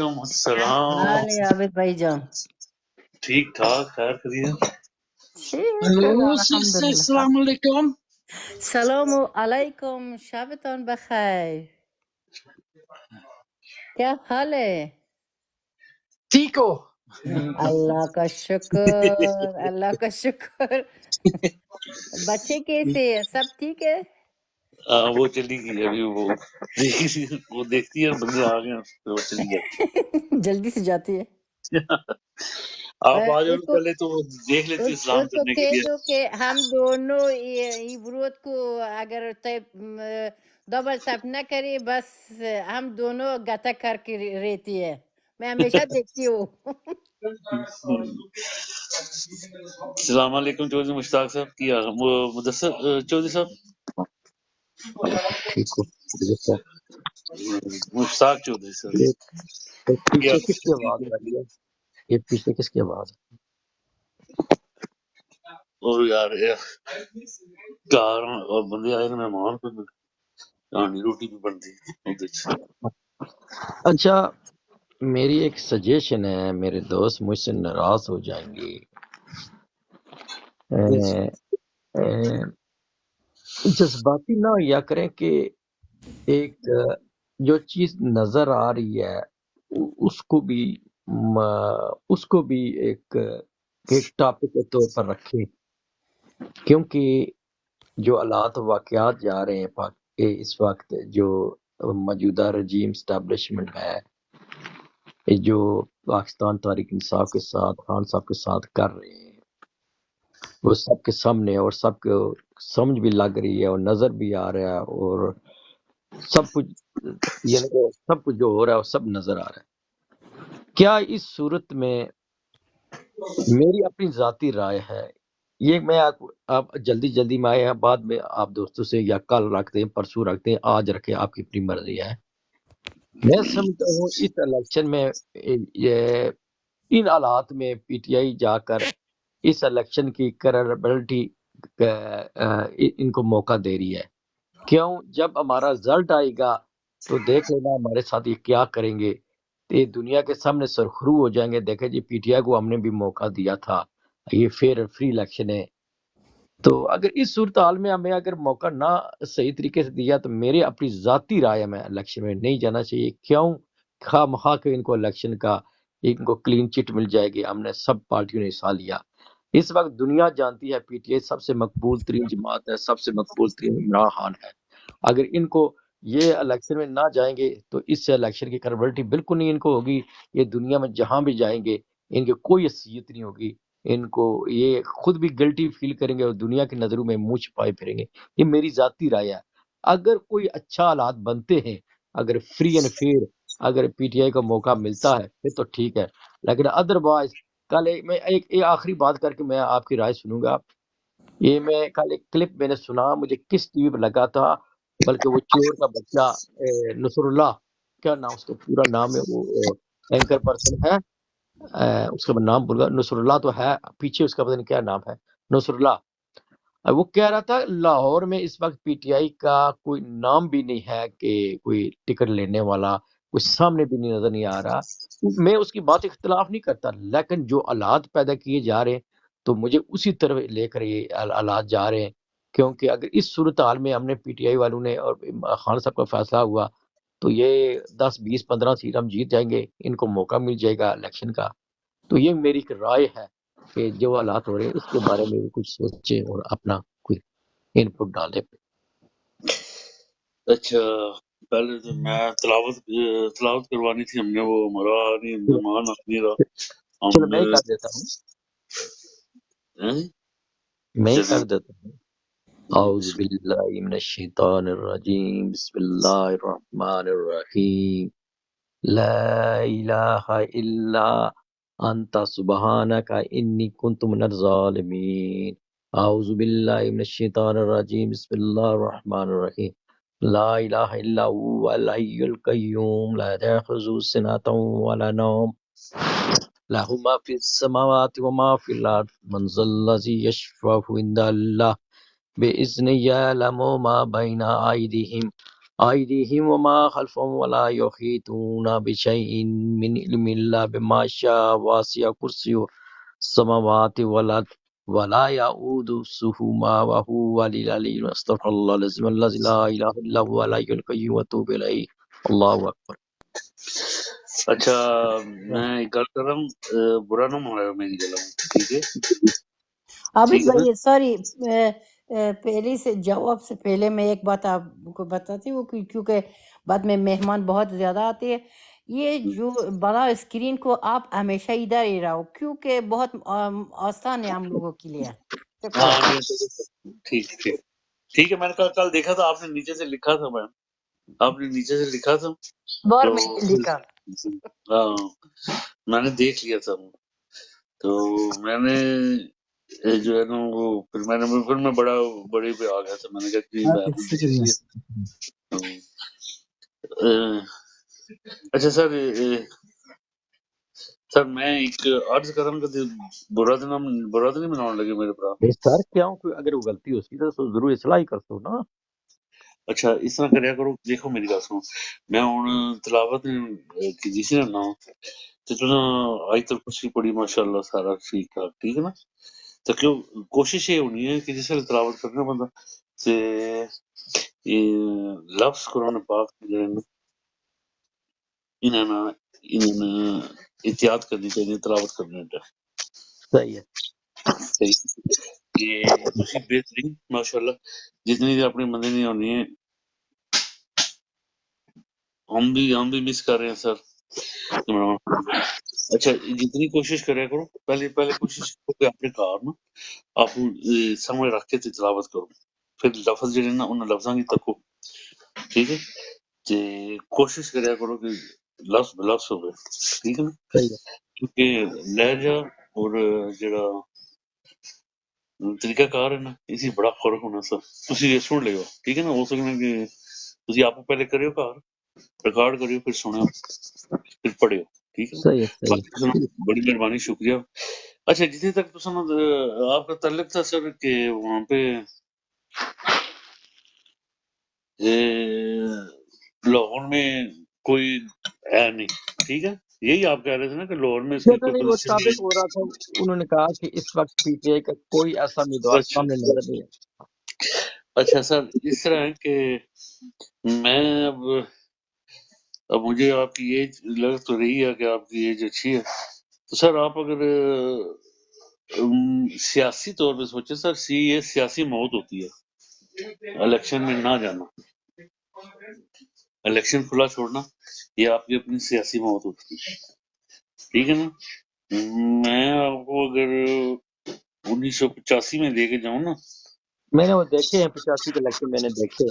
وعلیکم کیا السلام. حال ہے عابد بھائی جان؟ ٹھیک ٹھاک، خیر خیریت. ٹھیک ہے ہلو الحمدللہ. السلام علیکم. السلام علیکم، شبتان بخیر. کیا حال ہے؟ ٹھیک ہو؟ اللہ کا شکر، اللہ کا شکر. بچے کیسے ہیں؟ سب ٹھیک ہے؟ وہ چلی گئی ابھی. وہ دیکھتی ہے بندے آ گئے تو وہ چلی جاتی جلدی سے جاتی ہے. ہے. آپ آ جاؤ اس کو پہلے تو وہ دیکھ لیتی ہے سلام اس کو کرنے کے کہہ لیے. دو کہ ہم دونوں عبرت کو اگر ڈبل ٹیپ نہ کرے بس ہم دونوں گتا کر کے رہتی ہے. میں ہمیشہ دیکھتی ہوں. السلام علیکم چودھری مشتاق صاحب. کیا وہ مدثر چودھری صاحب، ٹھیک ہو؟ خیریت ہے؟ مشتاق چودھری صاحب. یہ کیا پیچھے کس کی آواز آ رہی ہے؟ یہ پیچھے کس کی آواز ہے؟ اور یار کار اور بندے آئے نا مہمان کو کہانی روٹی بھی بنتی. اچھا، میری ایک سجیشن ہے، میرے دوست مجھ سے ناراض ہو جائیں گے. جذباتی نہ یا کریں کہ ایک جو چیز نظر آ رہی ہے اس کو بھی ایک ٹاپک کے طور پر رکھیں، کیونکہ جو حالات واقعات جا رہے ہیں اس وقت جو موجودہ رجیم اسٹیبلشمنٹ ہے، جو پاکستان تحریک انصاف کے ساتھ خان صاحب کے ساتھ کر رہے ہیں، وہ سب کے سامنے اور سب کو سمجھ بھی لگ رہی ہے اور نظر بھی آ رہا ہے، اور سب کچھ یعنی کہ سب کچھ جو ہو رہا ہے وہ سب نظر آ رہا ہے. کیا اس صورت میں میری اپنی ذاتی رائے ہے، یہ میں آپ جلدی میں آئے ہیں، بعد میں آپ دوستوں سے یا کل رکھتے ہیں، پرسوں رکھتے ہیں، آج رکھیں، آپ کی اپنی مرضی ہے. میں سمجھتا ہوں اس الیکشن میں ان حالات میں پی ٹی آئی جا کر اس الیکشن کی کریڈیبلٹی ان کو موقع دے رہی ہے. کیوں؟ جب ہمارا رزلٹ آئے گا تو دیکھ لینا ہمارے ساتھ یہ کیا کریں گے، تو یہ دنیا کے سامنے سرخرو ہو جائیں گے. دیکھیں جی، پی ٹی آئی کو ہم نے بھی موقع دیا تھا، یہ فیئر اور فری الیکشن ہے. تو اگر اس صورتحال میں ہمیں اگر موقع نہ صحیح طریقے سے دیا تو میرے اپنی ذاتی رائے میں الیکشن میں نہیں جانا چاہیے. کیوں؟ خواہ مخواہ کہ ان کو الیکشن کا ان کو کلین چٹ مل جائے گی. ہم نے سب پارٹیوں نے حصہ لیا. اس وقت دنیا جانتی ہے پی ٹی آئی سب سے مقبول ترین جماعت ہے، سب سے مقبول ترین عمران خان ہے. اگر ان کو یہ الیکشن میں نہ جائیں گے تو اس سے الیکشن کی کریڈیبلٹی بالکل نہیں ان کو ہوگی. یہ دنیا میں جہاں بھی جائیں گے ان کی کوئی حیثیت نہیں ہوگی. ان کو یہ خود بھی گلٹی فیل کریں گے اور دنیا کی نظروں میں منہ چھپائے پھریں گے. یہ میری ذاتی رائے ہے. اگر کوئی اچھا حالات بنتے ہیں، اگر فری اینڈ فیئر اگر پی ٹی آئی کو موقع ملتا ہے پھر تو ٹھیک ہے، لیکن ادروائز کل میں ایک آخری بات کر کے میں آپ کی رائے سنوں گا. یہ میں کل ایک کلپ میں نے سنا، مجھے کس ٹی وی پہ لگا تھا، بلکہ وہ چور کا بچہ نصر اللہ، کیا نام اس کا پورا نام ہے، وہ اینکر پرسن ہے، اس کا نام بھول گیا، نصر اللہ تو ہے، پیچھے اس کا پتہ نہیں کیا نام ہے، نصر اللہ. وہ کہہ رہا تھا لاہور میں اس وقت پی ٹی آئی کا کوئی نام بھی نہیں ہے کہ کوئی ٹکٹ لینے والا کوئی سامنے بھی نہیں نظر نہیں آ رہا. میں اس کی بات اختلاف نہیں کرتا، لیکن جو حالات پیدا کیے جا رہے ہیں تو مجھے اسی طرف لے کر یہ حالات جا رہے ہیں. کیونکہ اگر اس صورتحال میں ہم نے پی ٹی آئی والوں نے اور خان صاحب کا فیصلہ ہوا تو یہ 10 20 15 سیٹ ہم جیت جائیں گے، ان کو موقع مل جائے گا الیکشن کا. تو یہ میری ایک رائے ہے کہ جو حالات ہو رہے ہیں اس کے بارے میں بھی کچھ سوچیں اور اپنا کوئی ان پٹ ڈالیں. اچھا، پہلے تو میں تلاوت کروانی تھی. ہم نے وہ ہمارا مہمان آدمی رہا. ہم چلو میں ہی کر دیتا ہوں، میں ہی کر دیتا ہوں. اعوذ باللہ من الشیطان الرجیم، بسم اللہ الرحمن الرحیم. لا الہ الا انت سبحانک انی کنت من الظالمین. اعوذ باللہ من الشیطان الرجیم، بسم اللہ الرحمن الرحیم. لا الہ الا هو الحی القیوم لا تأخذہ سنۃ ولا نوم له ما فی السماوات وما فی الارض من ذا الذی یشفع عنده الا بإذنه یعلم ما بین ایدیہم أيديهم وما خلفهم ولا يحيطون بشيء من علم إلا بما شاء وسع كرسيه السماوات والأرض ولا يؤوده وهو العلي العظيم استغفر الله العظيم الذي لا إله إلا هو الحي القيوم وأتوب إليه اللہ اکبر. اچھا میں ایک گل کر رہا ہوں، برا نہ مانو میری گل، ٹھیک ہے؟ عابد ٹھیک ہے نا؟ بھائی سوری، پہلے سے جواب سے پہلے میں ایک بات آپ کو بتاتی ہوں، کیونکہ بعد میں مہمان بہت زیادہ آتے ہیں. یہ جو بڑا اسکرین کو آپ ہمیشہ ادھر ہی رہو، کیونکہ بہت آسان ہے ہم لوگوں کے لیے. شکریہ. ہاں نہیں، ٹھیک ٹھیک ٹھیک ہے. میں نے کل دیکھا تھا آپ نے نیچے سے لکھا تھا، میں آپ نے نیچے سے لکھا تھا بور تو میں نے لکھا. ہاں میں نے دیکھ لیا تھا. تو میں نے جو ہے نا وہ پھر میں بڑے پہ آ گیا تھا. میں نے کہا کہ میں نے دیکھ شکریہ. لیا. اچھا سر، سر میں ایک عرض کر رہا ہوں کہ برا تو نہیں بنانے لگے میرے برا. سر کیوں کوئی اگر وہ غلطی ہو سی تو ضرور اصلاح ہی کر سو نا. اچھا اس طرح کریا کرو، دیکھو میری گل سنو، میں ہوں تلاوت کی سی نا تو آیت الکرسی پڑھی ماشاء اللہ، سارا ٹھیک ٹھاک، ٹھیک ہے نا؟ تو کیوں کوشش یہ ہونی ہے کہ جس ویلے تلاوت کرنا بندہ تے لفظ قرآن پاک جو ہے نا انہاں احتیاط کرنی چاہیے تلاوت کرنے ٹائم. صحیح ہے. صحیح کہ تسی بہترین ماشاءاللہ جتنی بھی اپنے بندے نہیں ہونی ہے. ہم بھی مس کر رہے ہیں سر. اچھا جتنی کوشش کریا کرو، پہلے کوشش کرو کہ اپنے کار نا آپ سامنے رکھ کے تے تلاوت کرو، پھر لفظ جڑے نا انہاں لفظاں کی تکو، ٹھیک ہے؟ تے کوشش کریا کرو کہ لفظ بلفظ ہوئے، ٹھیک ہے نا؟ صحیح ہے. کیونکہ لہجہ اور جڑا طریقہ کار ہے نا اسی بڑا فرق ہونا سر. تسی یہ سن لیو، ٹھیک ہے نا؟ ہو سکنا کہ تسی آپ پہلے کریو کار ریکارڈ کریو، پھر سنو، پھر پڑھیو، ٹھک ہے نا؟ صحیح ہے. صحیح ہے. باقی تساں بڑی مہربانی، شکریہ. اچھا جتنے تک تساں آپ کا تعلق تھا سر کہ وہاں پہ لاہور میں کوئی ہے نہیں، ٹھیک ہے؟ یہی آپ کہہ رہے تھے نا کہ لاہور میں اس کی کوئی نہیں وہ پوزیشن ثابت ہو رہا تھا، انہوں نے کہا کہ اس وقت پی ٹی آئی کا کوئی ایسا امیدوار نہیں. سامنے نظر نہیں ہے. اچھا سر اس طرح ہے کہ میں اب مجھے آپ کی ایج لگ تو رہی ہے کہ آپ کی ایج اچھی ہے، تو سر آپ اگر سیاسی طور پہ سوچیں سر، یہ سیاسی موت ہوتی ہے الیکشن میں نہ جانا، الیکشن کھلا چھوڑنا، یہ آپ کی اپنی سیاسی موت ہوتی ہے، ٹھیک ہے نا؟ میں آپ کو اگر 1985 میں لے کے جاؤں نا، میں نے وہ دیکھے ہیں 85 کے الیکشن میں نے دیکھے.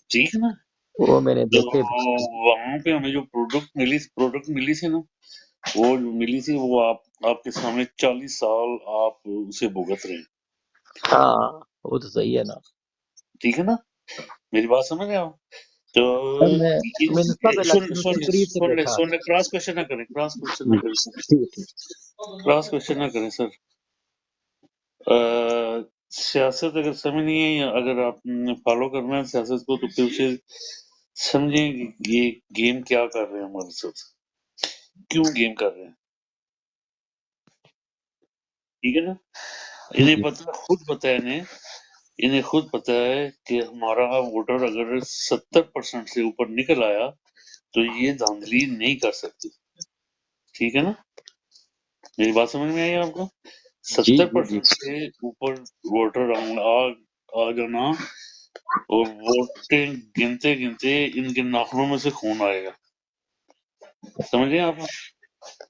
ٹھیک ہے نا؟ وہ میں نے تو دیکھے. وہاں پہ ہمیں جو پروڈکٹ ملی تھی نا، وہ جو ملی تھی وہ آپ کے سامنے 40 سال آپ اسے بھگت رہے ہیں، ہاں وہ تو صحیح ہے نا. ٹھیک ہے نا؟ میری بات سمجھ رہے آپ؟ تو سر میں نے سب الیکشن سے قریب سے دیکھا. سن لے، کراس کوشچن نہ کریں، کراس کوشچن نہ کریں سر، ٹھیک ہے ٹھیک. کراس کوشچن نہ کریں سر. سیاست اگر سمجھ نہیں ہے یا اگر آپ نے فالو کرنا ہے سیاست کو، تو پھر اسے سمجھیں کہ یہ گیم کیا کر رہے ہیں ہمارے ساتھ، کیوں گیم کر رہے ہیں، ٹھیک ہے نا؟ انہیں جی پتہ، خود پتہ ہے انہیں خود پتہ ہے کہ ہمارا ووٹر اگر 70% سے اوپر نکل آیا تو یہ دھاندلی نہیں کر سکتے، ٹھیک ہے نا؟ میری بات سمجھ میں آئی آپ کو؟ جی جی جی. 70% سے اوپر ووٹر آ جانا، اور ووٹیں گنتے گنتے ان کے ناخنوں میں سے خون آئے گا، سمجھیں آپ؟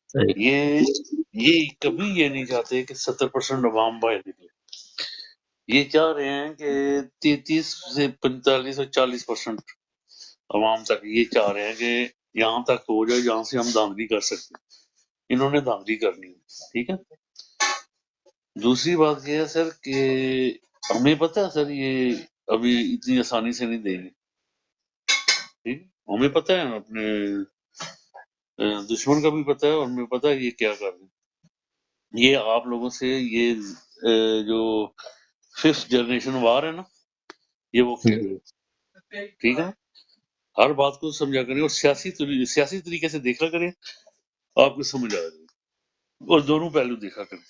صحیح. یہ کبھی یہ نہیں چاہتے کہ 70% عوام باہر نکلے، یہ چاہ رہے ہیں کہ 33 سے 45 اور 40% عوام تک یہ چاہ رہے ہیں کہ یہاں تک ہو جائے جہاں سے ہم دھاندلی کر سکتے ہیں، انہوں نے دھاندلی کرنی ہے، ٹھیک ہے؟ دوسری بات یہ ہے سر کہ ہمیں پتہ ہے سر یہ ابھی اتنی آسانی سے نہیں دیں گے، ٹھیک ہے؟ ہمیں پتہ ہے، اپنے دشمن کا بھی پتہ ہے، اور ہمیں پتہ ہے یہ کیا کر رہے ہیں. یہ آپ لوگوں سے یہ جو 5th جنریشن وار ہے نا، یہ وہ کھیل رہے جی ہیں، ٹھیک ہے نا، ہر بات کو سمجھا کریں اور سیاسی طریقے سے دیکھا کریں، آپ کو سمجھ آ جائے گی، اور دونوں پہلو دیکھا کریں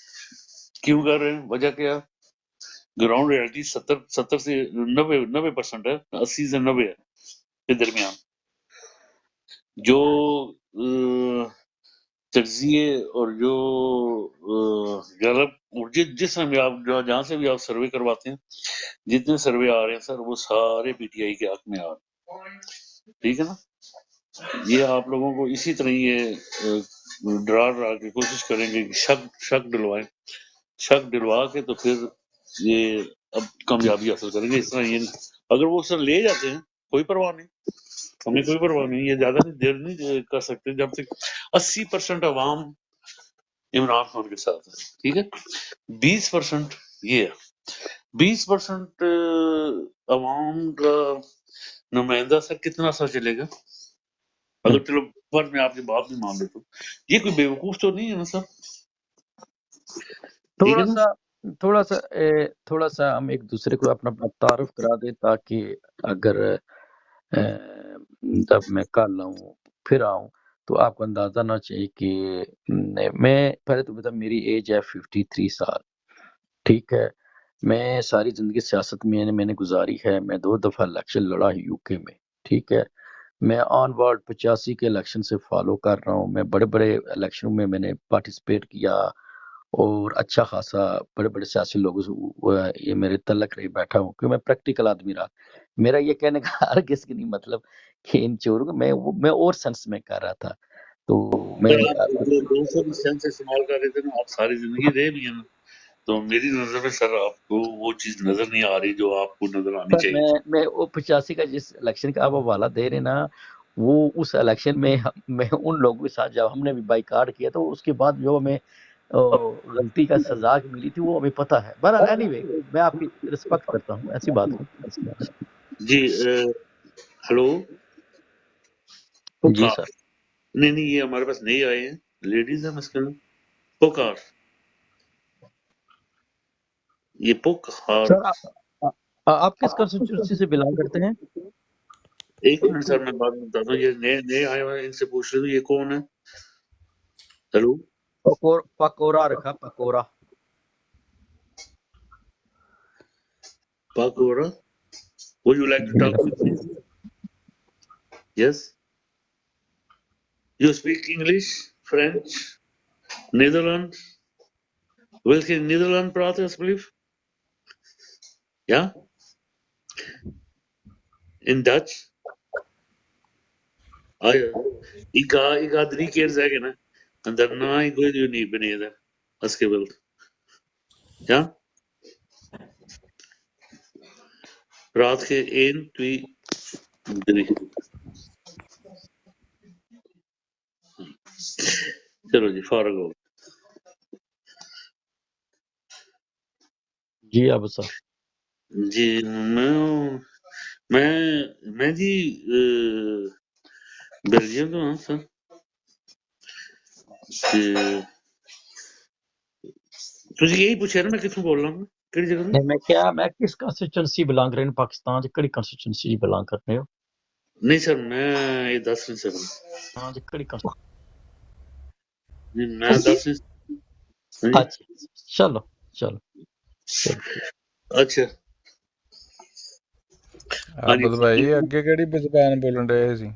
کیوں کر رہے ہیں، وجہ کیا، گراؤنڈ ریالٹی 70 سے 90% ہے، 80 سے 90 ہے کے درمیان، جو تجزیے اور جو غلط، اور جس میں بھی آپ جہاں سے بھی آپ سروے کرواتے ہیں، جتنے سروے آ رہے ہیں سر وہ سارے پی ٹی آئی کے حق میں آ رہے ہیں، ٹھیک ہے نا، یہ آپ لوگوں کو اسی طرح یہ ڈرا کے کوشش کریں گے کہ شک ڈلوائیں، شک ڈلوا کے تو پھر یہ اب کامیابی حاصل کریں گے، اس طرح یہ اگر وہ سر لے جاتے ہیں کوئی پرواہ نہیں، ہمیں کوئی پرواہ نہیں، یہ زیادہ دیر نہیں کر سکتے جب تک 80% عوام عمران خان کے ساتھ ہے، ٹھیک ہے، 20% یہ ہے، 20% عوام کا نمائندہ سر کتنا سا چلے گا، اگر چلو فرض میں آپ کی بات نہیں مان لیتا، یہ کوئی بیوقوف تو نہیں ہے نا سر، ٹھیک ہے نا، تھوڑا سا ہم ایک دوسرے کو اپنا تعارف کرا دیں تاکہ اگر جب میں کل آؤں پھر آؤں تو آپ کو اندازہ نہ چاہیے کہ میں پہلے تو بتا میری ایج ہے 53 سال، ٹھیک ہے، میں ساری زندگی سیاست میں نے گزاری ہے، میں 2 دفعہ الیکشن لڑا ہے یو کے میں، ٹھیک ہے، میں آن وارڈ 85 کے الیکشن سے فالو کر رہا ہوں، میں بڑے بڑے الیکشنوں میں نے پارٹیسپیٹ کیا اور اچھا خاصا بڑے بڑے سیاسی لوگوں سے یہ میرے تعلق رہی بیٹھا ہوں کیونکہ میں پریکٹیکل آدمی رہا، میرا یہ کہنے کا ہرگز نہیں مطلب کہ ان چوروں کو میں اور سینس میں کر رہا تھا، تو میں سر آپ جو 200 بھی سینس استعمال کر رہے تھے نا، آپ ساری زندگی رہے بھی ہیں نا، تو میری نظر میں سر آپ کو وہ چیز نظر نہیں آ رہی جو آپ کو نظر آنی سر چاہیے تھی۔ میں وہ 85 کا جس الیکشن کا آپ حوالہ دے رہے نا، وہ اس الیکشن میں میں ان لوگوں کے ساتھ جب ہم نے بھی بائیکاٹ کیا تو اس کے بعد جو ہمیں غلطی کا سزا ملی تھی وہ ہمیں پتہ ہے، بہرحال اینی وے میں آپ کی رسپیکٹ کرتا ہوں، ایسی بات نہیں۔ جی ہلو جی پکار، سر، نہیں یہ ہمارے پاس نئے آئے ہیں، لیڈیز ہیں مسکن، پکار، یہ پکار، سر آپ کس کنسٹیٹوئنسی سے بلانگ کرتے ہیں؟ ایک منٹ سر میں بات بتاتا ہوں، یہ نئے آئے ہوئے ہیں، ان سے پوچھ رہے ہوں یہ کون ہے، ہلو پکورا رکھا pakora. پاکورا، would you like to talk with me? Yes, you speak English, French, Netherlands, welke Nederland praat alsjeblieft? Ja? In Dutch? Ah ja, ik ga 3 keer zeggen, hè. En daarna ik wil je niet beneden, als je wilt. Ja? Praat je 1, 2, 3. چلو جی فارغ ہو، جی اب سر جی میں جی Belgium تو ہاں سر، تجھے یہی پوچھا نا میں کتوں بول رہا ہوں، کہڑی جگہ میں؟ نہیں میں کس کنسٹیٹوئنسی بلانگ رہے پاکستان کی کہڑی کنسٹیٹوئنسی بلانگ کرتے ہو؟ نہیں سر میں یہ 10 نہیں سکتا، ہاں جی کہڑی نہیں میں 10 نہیں، اچھا چلو چلو اچھا ہاں جی عابد بھائی اگے کہڑی زبان بولن رہے سی؟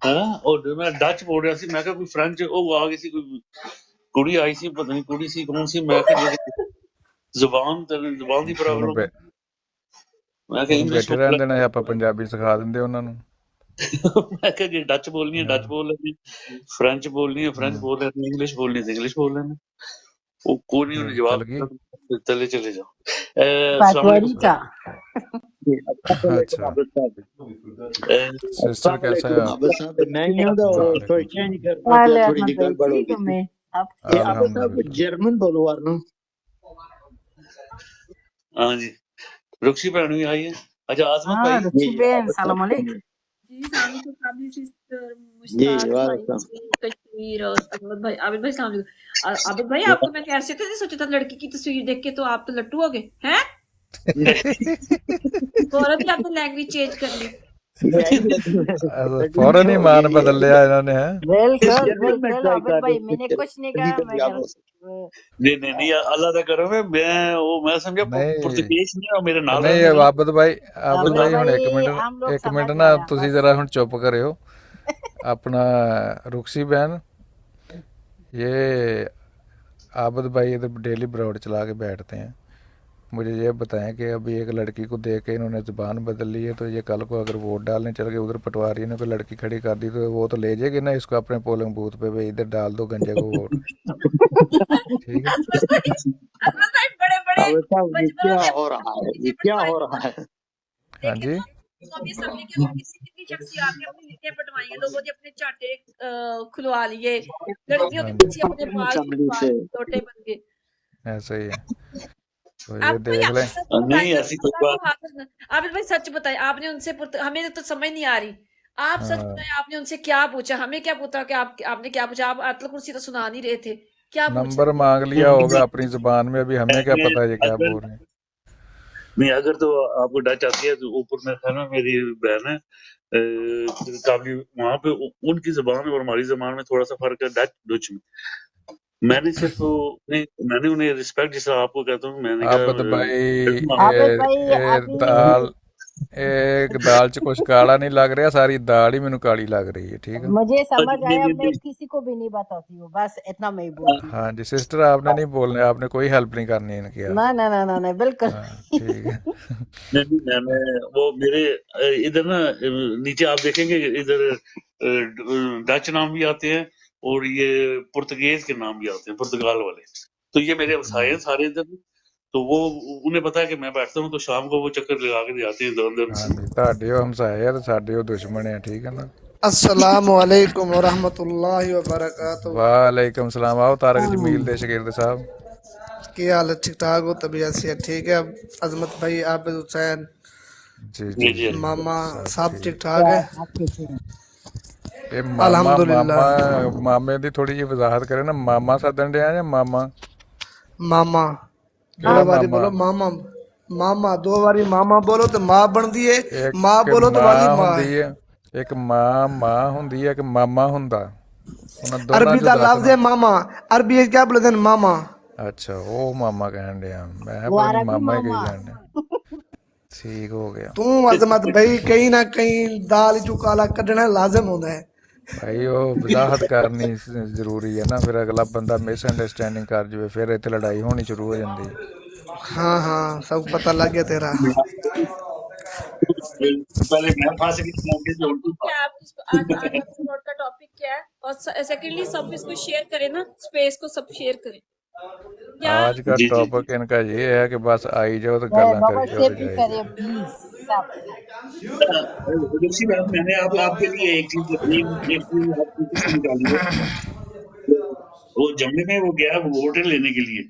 ہاں، اور میں ڈچ بول رہا سی، میں کہا کوئی فرینچ وہ آ گئی سی، کوئی کڑی آئی سی، پتہ نہیں کڑی سی کون سی، میں کہا جی زبان دی پرابلم ہے، میں کہا ਉਹਨੂੰ انگلش ਬੈਠੇ ਰਹਿਣ ਦੇਣਾ, ਆਪਾਂ ਪੰਜਾਬੀ ਸਿਖਾ ਦਿੰਦੇ ਉਹਨਾਂ ਨੂੰ। میں کہا جی ڈچ بولنی ہے ڈچ بول لیتے، فرینچ بولنی ہے فرینچ بول لیتے، انگلش بولنی ہے انگلش بول لیتے، وہ کوئی نہیں، انہیں جواب چل گئی؟ دیا، چلے جاؤ۔ السلام علیکم پٹواری کا اچھا سسٹر السلام کیسا ہے علیکم آپ؟ عابد صاحب میں یہاں دا وعلیکم تھوڑی چینج کرنا پیا حال ہے تھوڑی احمد جی بھائی، گڑبڑ ہو ٹھیک گئی ہوں تھی میں، آپ یہ عابد صاحب الحمدللہ۔ جرمن بولو ورنہ ہاں جی، رکشی بہن بھی آئی ہے، اچھا عظمت ہاں بھائی، رچی جی بین عابد سلام صاحب علیکم۔ جی السلام علیکم قابل سسٹر جی مشتاق بھائی وعلیکم کشمیر اور عابد بھائی السلام علیکم۔ عابد بھائی آپ کو میں کیسے تھے سوچا تھا لڑکی کی تصویر دیکھ کے تو آپ تو لٹو ہو گئے ہیں، فوراً ہی آپ نے لینگویج چینج کر لی۔ فوراً ہی مان بدل لیا انہوں نے ہے بالکل جنرل میں بالکل ٹرائی عابد کر بھائی رہے میں نے تھے کچھ نہیں کہیں کہا کامیاب مگر ہو سکتے نہیں اللہ کا کرم ہے میں سمجھا نہیں پرتگیز نے اور میرے نال نہیں رہنے والے عابد بھائی عابد ہن بھائی ہم لوگ ایک منٹ سمجھ نا گئے ہیں تسی بس ذرا ہن چپ کرے ہو اپنا رخصی بہن یہ عابد بھائی ادھر ڈیلی براڈ چلا کے بیٹھتے ہیں مجھے یہ بتائیں کہ ابھی ایک لڑکی کو دیکھ کے انہوں نے زبان بدل لی ہے تو یہ کل کو اگر ووٹ ڈالنے چل گئے ادھر پٹواری نے کوئی لڑکی کھڑی کر دی تو وہ تو لے جائے گی نا اس کو اپنے پولنگ بوتھ پہ بھائی ادھر ڈال دو گنجے کو ووٹ ٹھیک ہے عظمت بھائی بڑے بڑے اب صاحب یہ مجبوروں کیا نے ہو رہا ہے لکھیں یہ کیا پٹوائی ہو ہیں نا رہا ہے ہاں دیکھیں جی قومی اسمبلی کے اندر کتنی کتنی شخصیات نے اپنی لکھیں پٹوائی ہیں لوگوں نے اپنے چاٹے کھلوا لیے لڑکیوں ہاں کے جی پیچھے اپنے بال اسمبلی کھلوا سے لیے چھوٹے بن گئے ایسا ہی ہے تو آپ یہ بھائی دیکھ لیں سچ بتائیں نہیں ایسی کوئی اللہ کو بات حافظ عابد بھائی سچ بتائیں آپ نے ان سے ہمیں تو سمجھ نہیں آ رہی آپ سچ ہاں بتائیں آپ نے ان سے کیا پوچھا ہمیں کیا پوچھا کہ آپ نے کیا پوچھا آپ آیت الکرسی تو سنا نہیں رہے تھے کیا پوچھا نمبر مانگ لیا ہوگا اپنی زبان میں ابھی ہمیں کیا پتا یہ کیا اگر بول رہے ہیں نہیں اگر تو آپ کو ڈچ آتی ہے تو اوپر میں تھا نا میری بہن ہے کافی وہاں پہ ان کی زبان اور ہماری زبان میں تھوڑا سا فرق ہے ڈچ میں میں نے صرف میں نے انہیں رسپیکٹ جس طرح آپ کو کہتا ہوں میں نے عابد بھائی کہا عابد بھائی ابھی دال چ کچھ کالا نہیں لگ رہا ساری دال ہی مینوں کالی لگ رہی ہے ٹھیک ہے مجھے سمجھ آیا میں نہیں کسی کو بھی نہیں بتاتی ہوں بس اتنا میں ہی بولتی ہوں ہاں جی سسٹر آپ نے نہیں بولنا آپ نے کوئی ہیلپ نہیں کرنی ان کی نہ نہ نہ نہ بالکل ہاں ٹھیک ہے میں وہ میرے ادھر نا نیچے آپ دیکھیں گے ادھر ڈچ نام بھی آتے ہیں اور یہ پرتگیز کے نام بھی آتے ہیں پرتگال والے تو یہ میرے ہمسائے ہیں سارے ادھر تو وہ انہیں پتا ہے کہ میں بیٹھتا ہوں تو شام کو وہ چکر لگا کے جاتے ہیں ادھر ہاں ادھر جی تہاڈے وہ ہمسائے تے ساڈے وہ دشمن ہیں ٹھیک ہے نا السلام علیکم ورحمۃ اللہ وبرکاتہ وعلیکم السلام آؤ طارق جمیل دے شگرد صاحب کیا حال ہے؟ ٹھیک ٹھاک ہو؟ طبیعت سے ٹھیک ہے؟ عظمت بھائی عابد حسین جی جی جی جی جی ماما سب سب ٹھیک ٹھیک ٹھاک ہے؟ اچھے سے یہ ماما الحمدللہ مامے دی تھوڑی جی وضاحت کرے نا ماما سدن ڈیا یا ماما ماما کیڑا دو باری ماما بولو ماما ماما دو باری ماما بولو تو ماں بنتی ہے ماں ایک بولو تو والی ماں ماں ہے ہوندی ہے ایک ماں ہوندی ہے ایک ماما ہوندا انہاں دونوں عربی جو دا دس لفظ نا ہے ماما عربی ہے کیا بولتے ہیں ماما اچھا وہ ماما کہن ڈیا میں وہ پتہ نہیں عربی ماما ہی کہی ماما جان ڈیا ٹھیک ہو گیا تو عظمت بھائی کہیں نہ کہیں دال چو کالا کڈنا لازم ہوتا ہے بھائی وہ وضاحت کرنی ضروری ہے نا پھر اگلا بندہ مس انڈرسٹینڈنگ کر جائے پھر اتنے لڑائی ہونی شروع ہو جاتی ہے ہاں ہاں سب پتہ لگ گیا تیرا پہلے میں پھنس گیا موقع سے اردو کیا آپ آج آپ کے بورڈ کا ٹاپک کیا ہے اور سیکنڈلی سب اس کو شیئر کریں نا اسپیس کو سب شیئر کریں کیا آج کا جی جی ٹاپک ان کا یہ ہے کہ بس آئی جاؤ تو گلاں بابا کری جاؤ شیر تو بھی جائی کرے جاؤ پلیز سب دوسری بات میں نے آپ کے لیے ایک چیز آپ کی کچھ نکالی ہے وہ جمعے میں وہ گیا ووٹ لینے کے لیے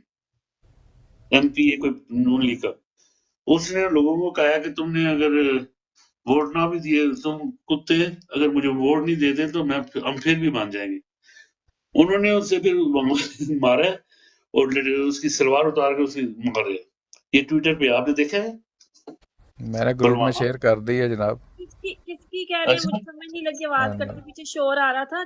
ایم پی اے کوئی نون لیگ کا اس نے لوگوں کو کہا کہ تم نے اگر ووٹ نہ بھی دیے تم کتے اگر مجھے ووٹ نہیں دیتے تو ہم پھر بھی مان جائیں گے انہوں نے اس سے پھر مارا اور اس کی سلوار اتار کے اسے مارے یہ ٹویٹر پہ آپ نے دیکھا ہے میں نے گروپ میں بلوان شیئر کر دی ہے جناب کس کی کہہ رہے ہیں اچھا مجھے سمجھ نہیں لگی آواز ہاں کٹنے پیچھے شور آ رہا تھا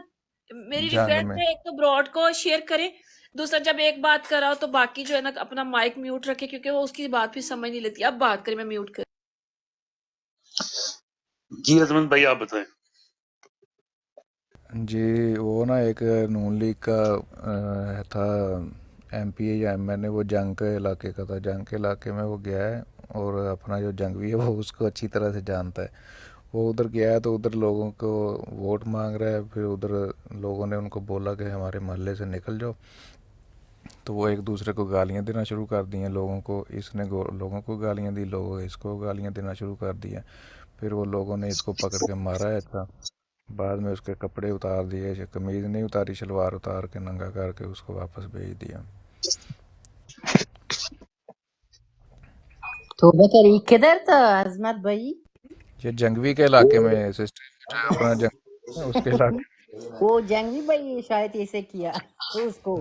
میری جنگ ریکویسٹ میں ہے ایک تو براڈ کو شیئر کریں دوسرا جب ایک بات کر رہا ہو تو باقی جو ہے نا اپنا مائک میوٹ رکھے کیونکہ وہ اس کی بات بھی سمجھ نہیں لیتی اب بات کریں میں میوٹ کر جی عظمت بھائی آپ بتائیں جی وہ نا ایک نون لیگ کا تھا ایم پی اے یا ایم این اے وہ جنگ کے علاقے کا تھا جنگ کے علاقے میں وہ گیا ہے اور اپنا جو جنگوی ہے وہ اس کو اچھی طرح سے جانتا ہے وہ ادھر گیا ہے تو ادھر لوگوں کو ووٹ مانگ رہا ہے پھر ادھر لوگوں نے ان کو بولا کہ ہمارے محلے سے نکل جاؤ تو وہ ایک دوسرے کو گالیاں دینا شروع کر دی ہیں لوگوں کو اس نے لوگوں کو گالیاں دی لوگوں اس کو گالیاں دینا شروع کر دی ہیں پھر وہ لوگوں نے اس کو پکڑ کے مارا ہے تھا بعد میں اس کے کپڑے اتار دیے قمیض نہیں اتاری شلوار اتار کے ننگا کر کے اس کو واپس بھیج دیا تو بتائیے کدھر تھا عظمت بھائی یہ جنگوی کے علاقے میں سسٹر اپنا جنگ اس کے علاقے وہ جنگوی بھائی شاید ایسے کیا اس کو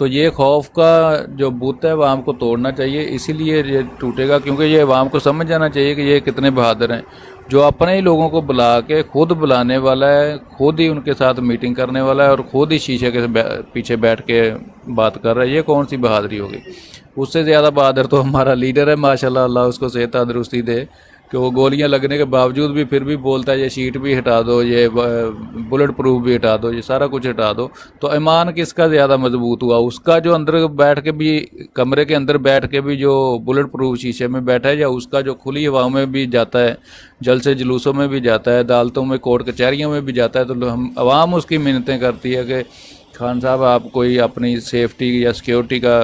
تو یہ خوف کا جو بت ہے عوام کو توڑنا چاہیے، اسی لیے یہ ٹوٹے گا، کیونکہ یہ عوام کو سمجھ جانا چاہیے کہ یہ کتنے بہادر ہیں، جو اپنے ہی لوگوں کو بلا کے خود بلانے والا ہے، خود ہی ان کے ساتھ میٹنگ کرنے والا ہے اور خود ہی شیشے کے پیچھے بیٹھ کے بات کر رہا ہے۔ یہ کون سی بہادری ہوگی؟ اس سے زیادہ بہادر تو ہمارا لیڈر ہے ماشاءاللہ، اللہ اس کو صحت تندرستی دے، کہ وہ گولیاں لگنے کے باوجود بھی پھر بھی بولتا ہے یہ شیٹ بھی ہٹا دو، یہ بلٹ پروف بھی ہٹا دو، یہ سارا کچھ ہٹا دو۔ تو ایمان کس کا زیادہ مضبوط ہوا؟ اس کا جو اندر بیٹھ کے بھی، کمرے کے اندر بیٹھ کے بھی جو بلٹ پروف شیشے میں بیٹھا ہے، یا اس کا جو کھلی ہوا میں بھی جاتا ہے، جلسے جلوسوں میں بھی جاتا ہے، عدالتوں میں، کورٹ کچہریوں میں بھی جاتا ہے، تو ہم عوام اس کی منتیں کرتی ہے کہ خان صاحب آپ کوئی اپنی سیفٹی یا سیکیورٹی کا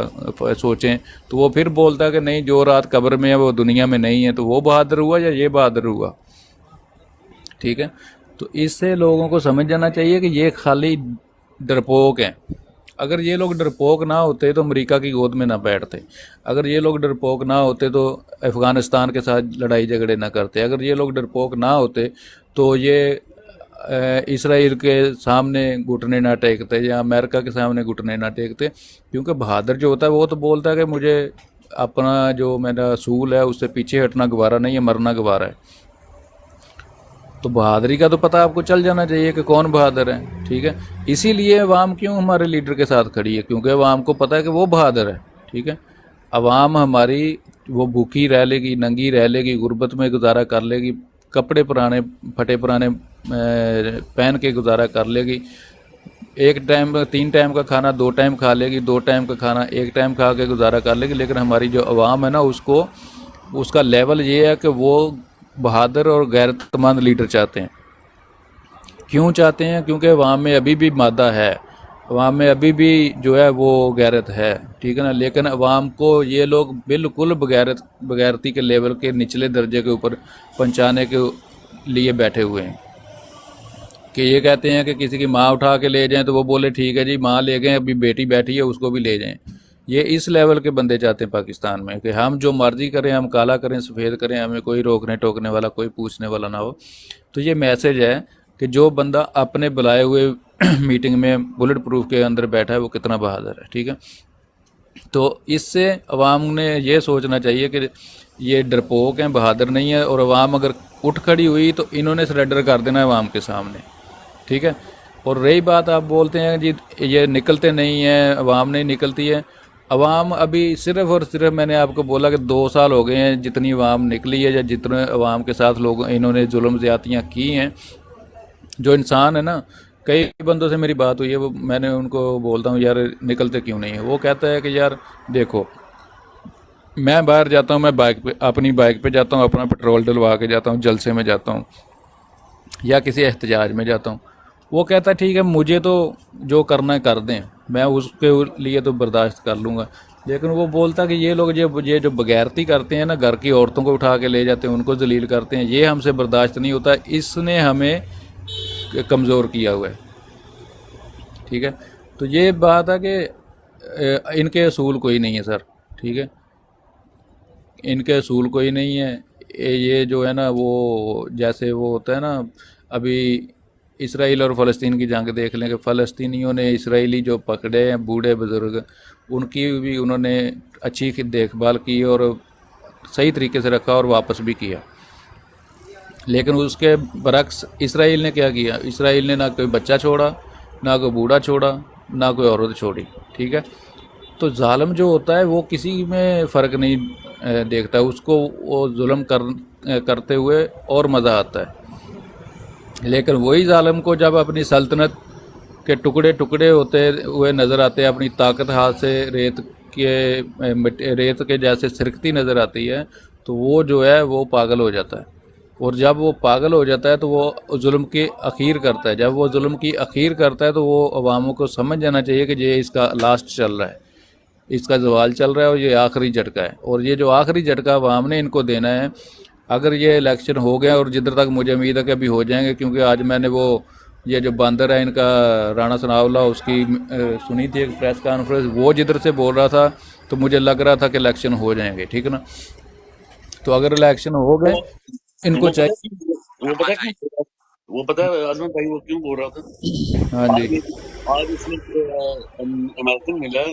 سوچیں، تو وہ پھر بولتا ہے کہ نہیں، جو رات قبر میں ہے وہ دنیا میں نہیں ہے۔ تو وہ بہادر ہوا یا یہ بہادر ہوا؟ ٹھیک ہے، تو اس سے لوگوں کو سمجھ جانا چاہیے کہ یہ خالی ڈرپوک ہیں۔ اگر یہ لوگ ڈرپوک نہ ہوتے تو امریکہ کی گود میں نہ بیٹھتے، اگر یہ لوگ ڈرپوک نہ ہوتے تو افغانستان کے ساتھ لڑائی جھگڑے نہ کرتے، اگر یہ لوگ ڈرپوک نہ ہوتے تو یہ اسرائیل کے سامنے گھٹنے نہ ٹیکتے یا امریکہ کے سامنے گھٹنے نہ ٹیکتے، کیونکہ بہادر جو ہوتا ہے وہ تو بولتا ہے کہ مجھے اپنا جو میرا اصول ہے اس سے پیچھے ہٹنا گوارا نہیں ہے، مرنا گوارا ہے۔ تو بہادری کا تو پتہ آپ کو چل جانا چاہیے کہ کون بہادر ہے، ٹھیک ہے۔ اسی لیے عوام کیوں ہمارے لیڈر کے ساتھ کھڑی ہے، کیونکہ عوام کو پتہ ہے کہ وہ بہادر ہے، ٹھیک ہے۔ عوام ہماری وہ بھوکی رہ لے گی، ننگی رہ لے گی، غربت میں گزارا کر لے گی، کپڑے پرانے پھٹے پرانے پہن کے گزارا کر لے گی، ایک ٹائم 3 ٹائم کا کھانا 2 ٹائم کھا لے گی، 2 ٹائم کا کھانا 1 ٹائم کھا کے گزارا کر لے گی، لیکن ہماری جو عوام ہے نا، اس کا لیول یہ ہے کہ وہ بہادر اور غیرت مند لیڈر چاہتے ہیں۔ کیوں چاہتے ہیں؟ کیونکہ عوام میں ابھی بھی مادہ ہے، عوام میں ابھی بھی جو ہے وہ غیرت ہے، ٹھیک ہے نا۔ لیکن عوام کو یہ لوگ بالکل بغیرتی کے لیول کے نچلے درجے کے اوپر پہنچانے کے لیے بیٹھے ہوئے ہیں، کہ یہ کہتے ہیں کہ کسی کی ماں اٹھا کے لے جائیں تو وہ بولے ٹھیک ہے جی، ماں لے گئے، ابھی بیٹی بیٹھی ہے اس کو بھی لے جائیں۔ یہ اس لیول کے بندے چاہتے ہیں پاکستان میں، کہ ہم جو مرضی کریں، ہم کالا کریں سفید کریں، ہمیں کوئی روکنے ٹوکنے والا، کوئی پوچھنے والا نہ ہو۔ تو یہ میسج ہے کہ جو بندہ اپنے بلائے ہوئے میٹنگ میں بلٹ پروف کے اندر بیٹھا ہے وہ کتنا بہادر ہے، ٹھیک ہے۔ تو اس سے عوام نے یہ سوچنا چاہیے کہ یہ ڈرپوک ہیں، بہادر نہیں ہے، اور عوام اگر اٹھ کھڑی ہوئی تو انہوں نے سریڈر کر دینا ہے عوام کے سامنے، ٹھیک ہے۔ اور رہی بات آپ بولتے ہیں جی یہ نکلتے نہیں ہیں، عوام نہیں نکلتی ہے، عوام ابھی صرف اور صرف میں نے آپ کو بولا کہ 2 سال ہو گئے ہیں جتنی عوام نکلی ہے، یا جتنے عوام کے ساتھ لوگ انہوں نے ظلم زیادتیاں کی ہیں۔ جو انسان ہے نا، کئی بندوں سے میری بات ہوئی ہے، وہ میں نے ان کو بولتا ہوں یار نکلتے کیوں نہیں ہیں؟ وہ کہتا ہے کہ یار دیکھو، میں باہر جاتا ہوں، میں اپنی بائک پہ جاتا ہوں، اپنا پیٹرول ڈلوا کے جاتا ہوں، جلسے میں جاتا ہوں یا کسی احتجاج میں جاتا ہوں، وہ کہتا ہے ٹھیک ہے مجھے تو جو کرنا ہے کر دیں، میں اس کے لیے تو برداشت کر لوں گا۔ لیکن وہ بولتا کہ یہ لوگ یہ جو بغیرتی کرتے ہیں نا، گھر کی عورتوں کو اٹھا کے لے جاتے ہیں، ان کو ذلیل کرتے ہیں، یہ ہم سے برداشت نہیں ہوتا، اس نے ہمیں کمزور کیا ہوا ہے، ٹھیک ہے۔ تو یہ بات ہے کہ ان کے اصول کوئی نہیں ہے سر، ٹھیک ہے، ان کے اصول کوئی نہیں ہے۔ یہ جو ہے نا وہ جیسے وہ ہوتا ہے نا، ابھی اسرائیل اور فلسطین کی جنگ دیکھ لیں کہ فلسطینیوں نے اسرائیلی جو پکڑے ہیں بوڑھے بزرگ، ان کی بھی انہوں نے اچھی دیکھ بھال کی اور صحیح طریقے سے رکھا اور واپس بھی کیا۔ لیکن اس کے برعکس اسرائیل نے کیا کیا؟ اسرائیل نے نہ کوئی بچہ چھوڑا، نہ کوئی بوڑھا چھوڑا، نہ کوئی عورت چھوڑی، ٹھیک ہے۔ تو ظالم جو ہوتا ہے وہ کسی میں فرق نہیں دیکھتا، اس کو وہ ظلم کرتے ہوئے اور مزہ آتا ہے۔ لیکن وہی ظالم کو جب اپنی سلطنت کے ٹکڑے ٹکڑے ہوتے ہوئے نظر آتے ہیں، اپنی طاقت ہاتھ سے ریت کے جیسے سرکتی نظر آتی ہے، تو وہ جو ہے وہ پاگل ہو جاتا ہے، اور جب وہ پاگل ہو جاتا ہے تو وہ ظلم کی اخیر کرتا ہے۔ جب وہ ظلم کی اخیر کرتا ہے تو وہ عواموں کو سمجھ جانا چاہیے کہ یہ اس کا لاسٹ چل رہا ہے، اس کا زوال چل رہا ہے، اور یہ آخری جھٹکا ہے، اور یہ جو آخری جھٹکا عوام نے ان کو دینا ہے۔ اگر یہ الیکشن ہو گیا، اور جدھر تک مجھے امید ہے کہ ابھی ہو جائیں گے، کیونکہ آج میں نے وہ یہ جو باندر ہے ان کا رانا ثناء اللہ، اس کی سنی تھی ایک پریس کانفرنس، وہ جدھر سے بول رہا تھا تو مجھے لگ رہا تھا کہ الیکشن ہو جائیں گے، ٹھیک ہے نا۔ تو اگر الیکشن ہو گئے، ان کو چاہیے، وہ پتہ ہے اعظم بھائی وہ کیوں بول رہا تھا؟ ہاں جی، آج اس میں امریکن ملا ہے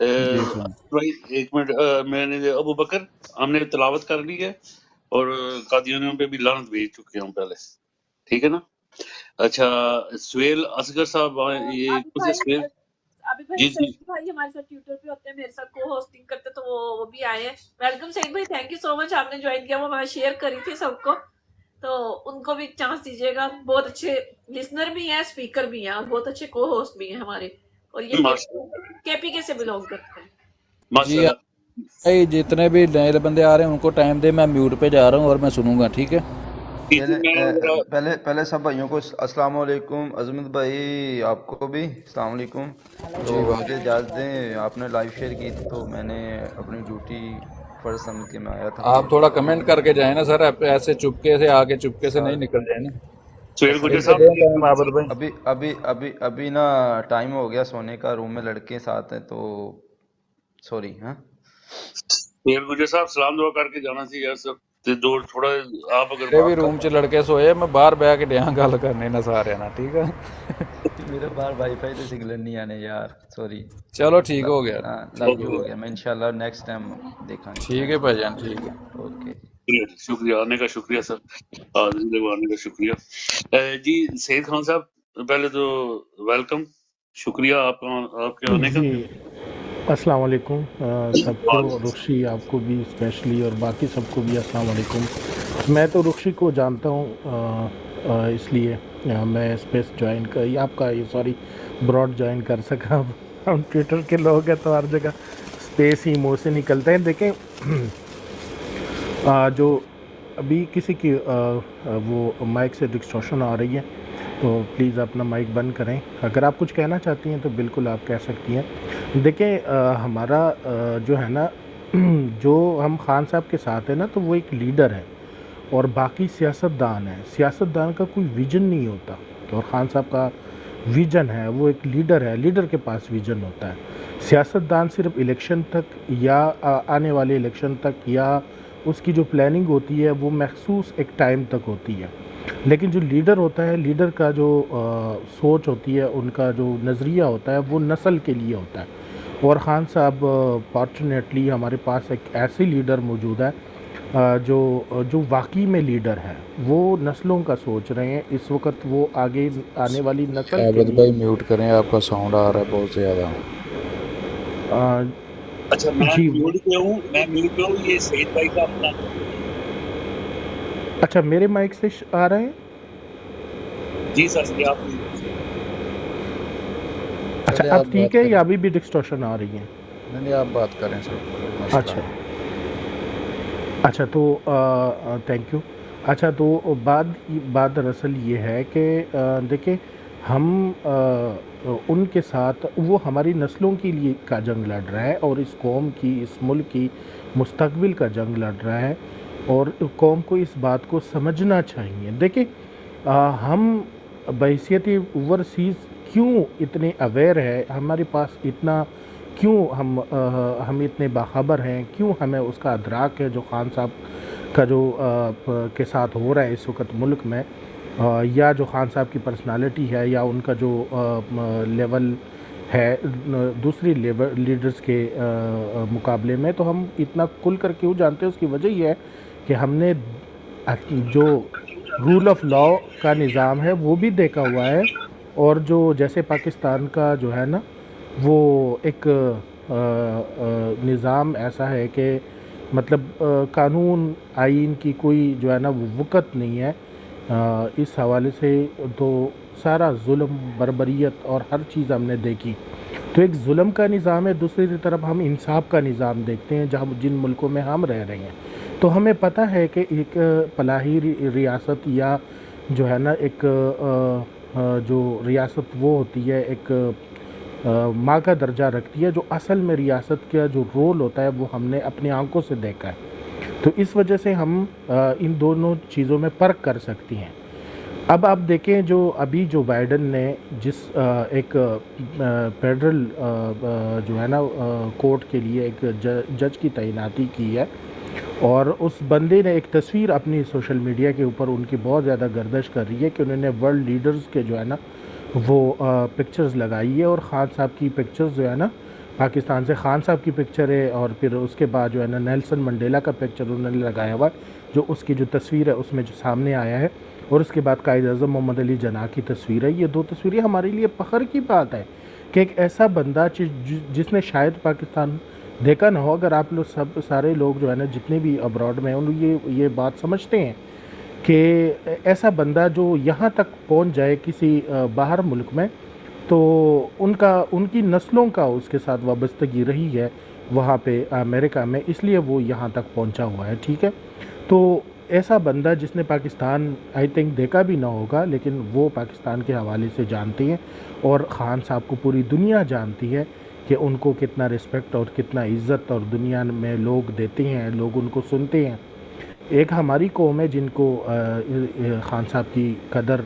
جی سر بھائی ایک منٹ، میں نے ابو بکر ہم نے تلاوت کر لی ہے اور قادیانیوں پہ بھی لعنت بھیج چکے ہوں پہلے، ٹھیک ہے نا؟ اچھا سہیل اصغر صاحب یہ عابد کون سے بھائی سہیل؟ عابد بھائی جی جی سعید بھائی ہمارے ساتھ ٹیوٹر پہ ہوتے ہیں، میرے ساتھ کو ہوسٹنگ کرتے، تو وہ بھی آئے ہیں. ویلکم سعید بھائی، تھینک یو سو مچ، آپ نے جوائن کیا. وہ میں شیئر کری تھی سب کو، تو ان کو بھی چانس دیجیے گا. بہت اچھے لسنر بھی ہیں، اسپیکر بھی ہیں، اور بہت اچھے کو ہوسٹ بھی ہیں ہمارے. اور یہ کے پی کے سے بلونگ کرتے ہیں. ماشاء جی اللہ. بھائی جتنے بھی نئے بندے آ رہے ہیں ان کو ٹائم دے، میں میوٹ پہ جا رہا ہوں اور میں سنوں گا، ٹھیک ہے؟ پہلے سب بھائیوں کو السلام علیکم. عظمت بھائی آپ کو بھی السلام علیکم. تو جی مجھے اجازت دیں، آپ نے لائیو شیئر کی تھی تو میں نے اپنی ڈیوٹی فرض سمجھ کے میں آیا تھا. آپ تھوڑا کمنٹ کر کے جائیں نا سر، ایسے چپکے سے آگے چپکے سے نہیں نکل جائیں نا. سہیل گجر ایک صاحب دیں ٹائم عابد بھائی. ابھی نا ٹائم ہو گیا سونے کا، روم میں لڑکے ساتھ ہیں تو سوری. ہاں سہیل گجر صاحب سلام دعا کر کے جانا سی یار سب تے دو تھوڑا آپ اگر میرے بھی بات روم کر چ لڑکے سوئے، میں باہر بہ کے ڈیاں گل کرنے نہ سارے نا، ٹھیک ہے؟ میرے باہر وائی فائی تو سگنل نہیں آنے یار، سوری. چلو ٹھیک ہو گیا، لو یو ہو گیا. میں انشاءاللہ نیکسٹ ٹائم دیکھیں گے. ٹھیک ہے بھائی جان، ٹھیک ہے. اوکے. شکریہ آنے کا، شکریہ سر، حاضری لگوانے کا شکریہ. جی سید خان صاحب پہلے تو ویلکم، شکریہ آپ کے آنے کا. جی السلام علیکم سب کو، رخشی آپ کو بھی اسپیشلی اور باقی سب کو بھی السلام علیکم. میں تو رخشی کو جانتا ہوں، اس لیے میں اسپیس جوائن کر آپ کا سوری براڈ جوائن کر سکا. ہم ٹویٹر کے لوگ ہیں تو ہر جگہ اسپیس ہی منہ سے نکلتے ہیں. دیکھیں جو ابھی کسی کی وہ مائک سے ڈسٹورشن آ رہی ہے تو پلیز اپنا مائک بند کریں. اگر آپ کچھ کہنا چاہتی ہیں تو بالکل آپ کہہ سکتی ہیں. دیکھیں ہمارا جو ہے نا جو ہم خان صاحب کے ساتھ ہیں نا تو وہ ایک لیڈر ہے اور باقی سیاستدان ہیں. سیاستدان کا کوئی ویژن نہیں ہوتا، اور خان صاحب کا ویژن ہے، وہ ایک لیڈر ہے، لیڈر کے پاس ویژن ہوتا ہے. سیاستدان صرف الیکشن تک یا آنے والے الیکشن تک یا اس کی جو پلاننگ ہوتی ہے وہ مخصوص ایک ٹائم تک ہوتی ہے. لیکن جو لیڈر ہوتا ہے، لیڈر کا جو سوچ ہوتی ہے، ان کا جو نظریہ ہوتا ہے وہ نسل کے لیے ہوتا ہے. اور خان صاحب فارچونیٹلی ہمارے پاس ایک ایسی لیڈر موجود ہے جو واقعی میں لیڈر ہے. وہ نسلوں کا سوچ رہے ہیں اس وقت، وہ آگے آنے والی نسل کے عابد لیے. بھائی میوٹ کریں، آپ کا ساؤنڈ آ رہا ہے بہت زیادہ. اچھا میں جی میوٹ پہ ہوں، یہ سعید بھائی کا اپنا. اچھا میرے مائک سے آ رہے ہیں؟ جی سر یہ آپ اچھا چلے اب آپ ٹھیک بات ہے کریں. یا ابھی بھی ڈسٹورشن آ رہی ہے؟ نہیں آپ بات کریں سر، کوئی مسئلہ اچھا نہیں. اچھا تو تھینک یو. اچھا تو بات دراصل یہ ہے کہ دیکھیں ہم ان کے ساتھ، وہ ہماری نسلوں کے لیے کا جنگ لڑ رہا ہے اور اس قوم کی، اس ملک کی مستقبل کا جنگ لڑ رہا ہے، اور قوم کو اس بات کو سمجھنا چاہیے. دیکھیں ہم بحیثیت اوورسیز کیوں اتنے اویئر ہے، ہمارے پاس اتنا کیوں ہم اتنے باخبر ہیں، کیوں ہمیں اس کا ادراک ہے جو خان صاحب کا جو کے ساتھ ہو رہا ہے اس وقت ملک میں، یا جو خان صاحب کی پرسنالٹی ہے یا ان کا جو لیول ہے دوسری لیڈرز کے مقابلے میں. تو ہم اتنا کھل کر کیوں جانتے ہیں، اس کی وجہ یہ ہے کہ ہم نے جو رول آف لا کا نظام ہے وہ بھی دیکھا ہوا ہے، اور جو جیسے پاکستان کا جو ہے نا وہ ایک نظام ایسا ہے کہ مطلب قانون آئین کی کوئی جو ہے نا وہ وقت نہیں ہے. اس حوالے سے تو سارا ظلم، بربریت اور ہر چیز ہم نے دیکھی. تو ایک ظلم کا نظام ہے، دوسری طرف ہم انصاف کا نظام دیکھتے ہیں جن ملکوں میں ہم رہ رہے ہیں. تو ہمیں پتہ ہے کہ ایک فلاحی ریاست یا جو ہے نا ایک جو ریاست وہ ہوتی ہے ایک ماں کا درجہ رکھتی ہے، جو اصل میں ریاست کا جو رول ہوتا ہے وہ ہم نے اپنی آنکھوں سے دیکھا ہے. تو اس وجہ سے ہم ان دونوں چیزوں میں فرق کر سکتی ہیں. اب آپ دیکھیں جو بائیڈن نے جس ایک فیڈرل جو ہے نا کورٹ کے لیے ایک جج کی تعیناتی کی ہے، اور اس بندے نے ایک تصویر اپنی سوشل میڈیا کے اوپر ان کی بہت زیادہ گردش کر رہی ہے کہ انہوں نے ورلڈ لیڈرز کے جو ہے نا وہ پکچرز لگائی ہے، اور خان صاحب کی پکچرز جو ہے نا پاکستان سے خان صاحب کی پکچر ہے، اور پھر اس کے بعد جو ہے نا نیلسن منڈیلا کا پکچر انہوں نے لگایا ہوا ہے، جو اس کی جو تصویر ہے اس میں جو سامنے آیا ہے، اور اس کے بعد قائد اعظم محمد علی جناح کی تصویر ہے۔ یہ دو تصویریں ہمارے لیے فخر کی بات ہے کہ ایک ایسا بندہ جس نے شاید پاکستان دیکھا نہ ہو، اگر آپ لوگ سارے لوگ جو ہے نا جتنے بھی ابراڈ میں ہیں یہ بات سمجھتے ہیں کہ ایسا بندہ جو یہاں تک پہنچ جائے کسی باہر ملک میں، تو ان کی نسلوں کا اس کے ساتھ وابستگی رہی ہے وہاں پہ امریکہ میں، اس لیے وہ یہاں تک پہنچا ہوا ہے، ٹھیک ہے۔ تو ایسا بندہ جس نے پاکستان آئی تھنک دیکھا بھی نہ ہوگا، لیکن وہ پاکستان کے حوالے سے جانتے ہیں، اور خان صاحب کو پوری دنیا جانتی ہے کہ ان کو کتنا رسپیکٹ اور کتنا عزت اور دنیا میں لوگ دیتے ہیں، لوگ ان کو سنتے ہیں۔ ایک ہماری قوم ہے جن کو خان صاحب کی قدر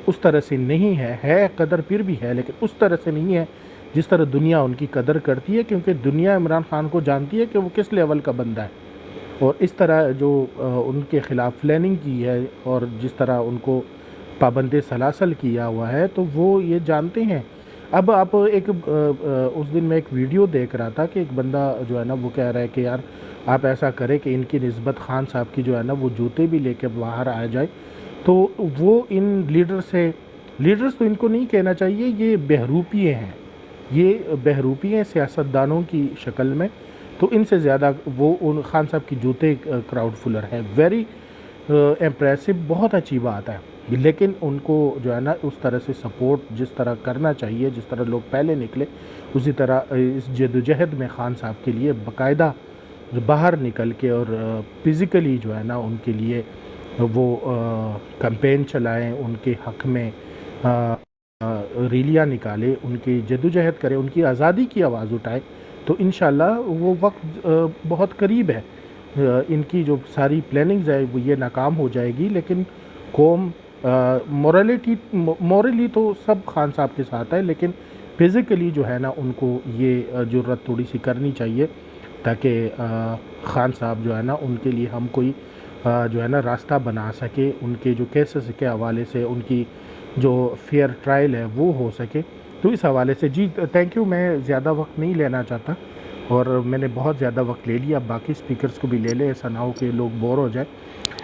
اس طرح سے نہیں ہے قدر پھر بھی ہے، لیکن اس طرح سے نہیں ہے جس طرح دنیا ان کی قدر کرتی ہے، کیونکہ دنیا عمران خان کو جانتی ہے کہ وہ کس لیول کا بندہ ہے، اور اس طرح جو ان کے خلاف پلاننگ کی ہے اور جس طرح ان کو پابند سلاسل کیا ہوا ہے، تو وہ یہ جانتے ہیں۔ اب آپ اس دن میں ایک ویڈیو دیکھ رہا تھا کہ ایک بندہ جو ہے نا وہ کہہ رہا ہے کہ یار آپ ایسا کریں کہ ان کی نسبت خان صاحب کی جو ہے نا وہ جوتے بھی لے کے باہر آ جائے، تو وہ ان لیڈرز تو ان کو نہیں کہنا چاہیے، یہ بہروپیے ہیں، یہ بہروپی ہیں سیاستدانوں کی شکل میں، تو ان سے زیادہ وہ ان خان صاحب کی جوتے کراؤڈ فلر ہے، ویری امپریسو، بہت اچھی بات ہے، لیکن ان کو جو ہے نا اس طرح سے سپورٹ جس طرح کرنا چاہیے، جس طرح لوگ پہلے نکلے، اسی طرح اس جدوجہد میں خان صاحب کے لیے باقاعدہ باہر نکل کے اور فزیکلی جو ہے نا ان کے لیے وہ کمپین چلائیں، ان کے حق میں ریلیاں نکالے، ان کی جدوجہد کرے، ان کی آزادی کی آواز اٹھائے، تو انشاءاللہ وہ وقت بہت قریب ہے۔ ان کی جو ساری پلاننگز ہے وہ یہ ناکام ہو جائے گی، لیکن قوم مورلی تو سب خان صاحب کے ساتھ ہے، لیکن فزیکلی جو ہے نا ان کو یہ جرات تھوڑی سی کرنی چاہیے، تاکہ خان صاحب جو ہے نا ان کے لیے ہم کوئی جو ہے نا راستہ بنا سکے، ان کے جو کیسز کے حوالے سے ان کی جو فیئر ٹرائل ہے وہ ہو سکے، تو اس حوالے سے جی تھینک یو۔ میں زیادہ وقت نہیں لینا چاہتا، اور میں نے بہت زیادہ وقت لے لیا، باقی سپیکرز کو بھی لے لیں، ایسا نہ ہو کہ لوگ بور ہو جائیں۔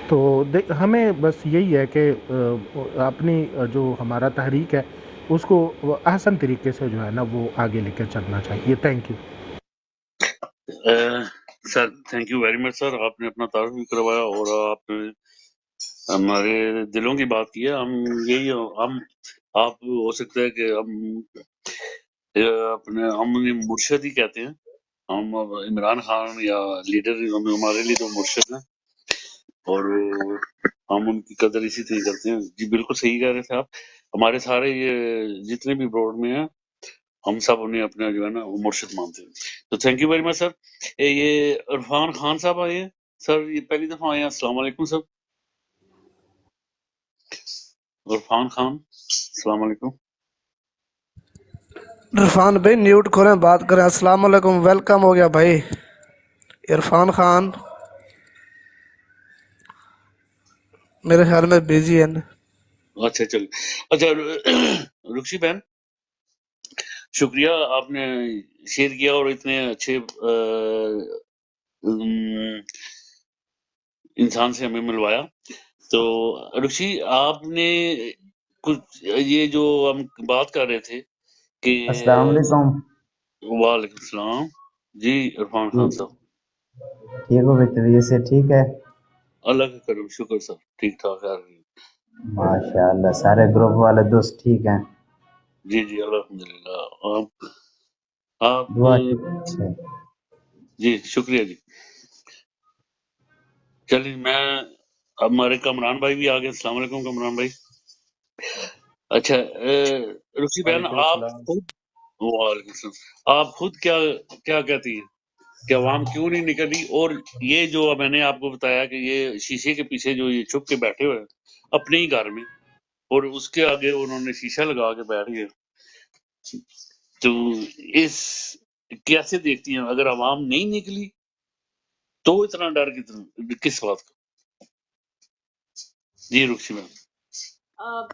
تو ہمیں بس یہی ہے کہ اپنی جو ہمارا تحریک ہے اس کو احسن طریقے سے جو ہے نا وہ آگے لے کر چلنا چاہیے۔ Thank you sir, thank you very much sir, آپ نے اپنا تعارف بھی کروایا اور آپ نے ہمارے دلوں کی بات کی ہے۔ ہم آپ ہو سکتا ہے کہ ہم انہیں مرشد ہی کہتے ہیں، ہم عمران خان یا لیڈر ہمارے لیے تو مرشد ہیں، اور ہم ان کی قدر اسی طرح کرتے ہیں۔ جی بالکل صحیح کہہ رہے تھے آپ، ہمارے سارے یہ جتنے بھی برڈ میں ہیں ہم سب انہیں اپنا جو ہے نا وہ مرشد مانتے ہیں۔ تو تھینک یو ویری مچ سر۔ یہ عرفان خان صاحب آئے ہیں سر، یہ پہلی دفعہ آئے ہیں۔ السلام علیکم سر، عرفان خان، السلام علیکم۔ عرفان بھائی نیوٹ کھولیں، بات کریں۔ السلام علیکم، ویلکم ہو گیا بھائی عرفان خان، میرے خیال میں بزی ہے نا۔ اچھا چل، اچھا رکشی بہن، شکریہ آپ نے شیئر کیا اور اتنے اچھے انسان سے ہمیں ملوایا۔ تو رکشی آپ نے کچھ یہ جو ہم بات کر رہے تھے کہ السلام علیکم۔ وعلیکم السلام جی عرفان خان صاحب، ٹھیک ہو؟ طبیعت سے ٹھیک ہے؟ اللہ کا کرم، شکر سر، ٹھیک ٹھاک ہے۔ ماشاء اللہ، سارے گروپ والے دوست ٹھیک ہیں؟ جی جی الحمدللہ۔ آپ دعا شکر سے۔ جی شکریہ جی۔ چلیے میں ہمارے کمران بھائی بھی آ گئے۔ السلام علیکم کمران بھائی۔ اچھا رکشی بہن، وعلیکم آپ السلام۔ خود، وعلیکم السلام، آپ خود کیا کہتی ہیں کہ عوام کیوں نہیں نکلی؟ اور یہ جو میں نے آپ کو بتایا کہ یہ شیشے کے پیچھے جو یہ چھپ کے بیٹھے ہوئے ہیں اپنے ہی گھر میں، اور اس کے آگے انہوں نے شیشہ لگا کے بیٹھ گئے، تو اس کیسے دیکھتی ہیں اگر عوام نہیں نکلی تو اتنا ڈر کس بات کا؟ جی رکشی بہن۔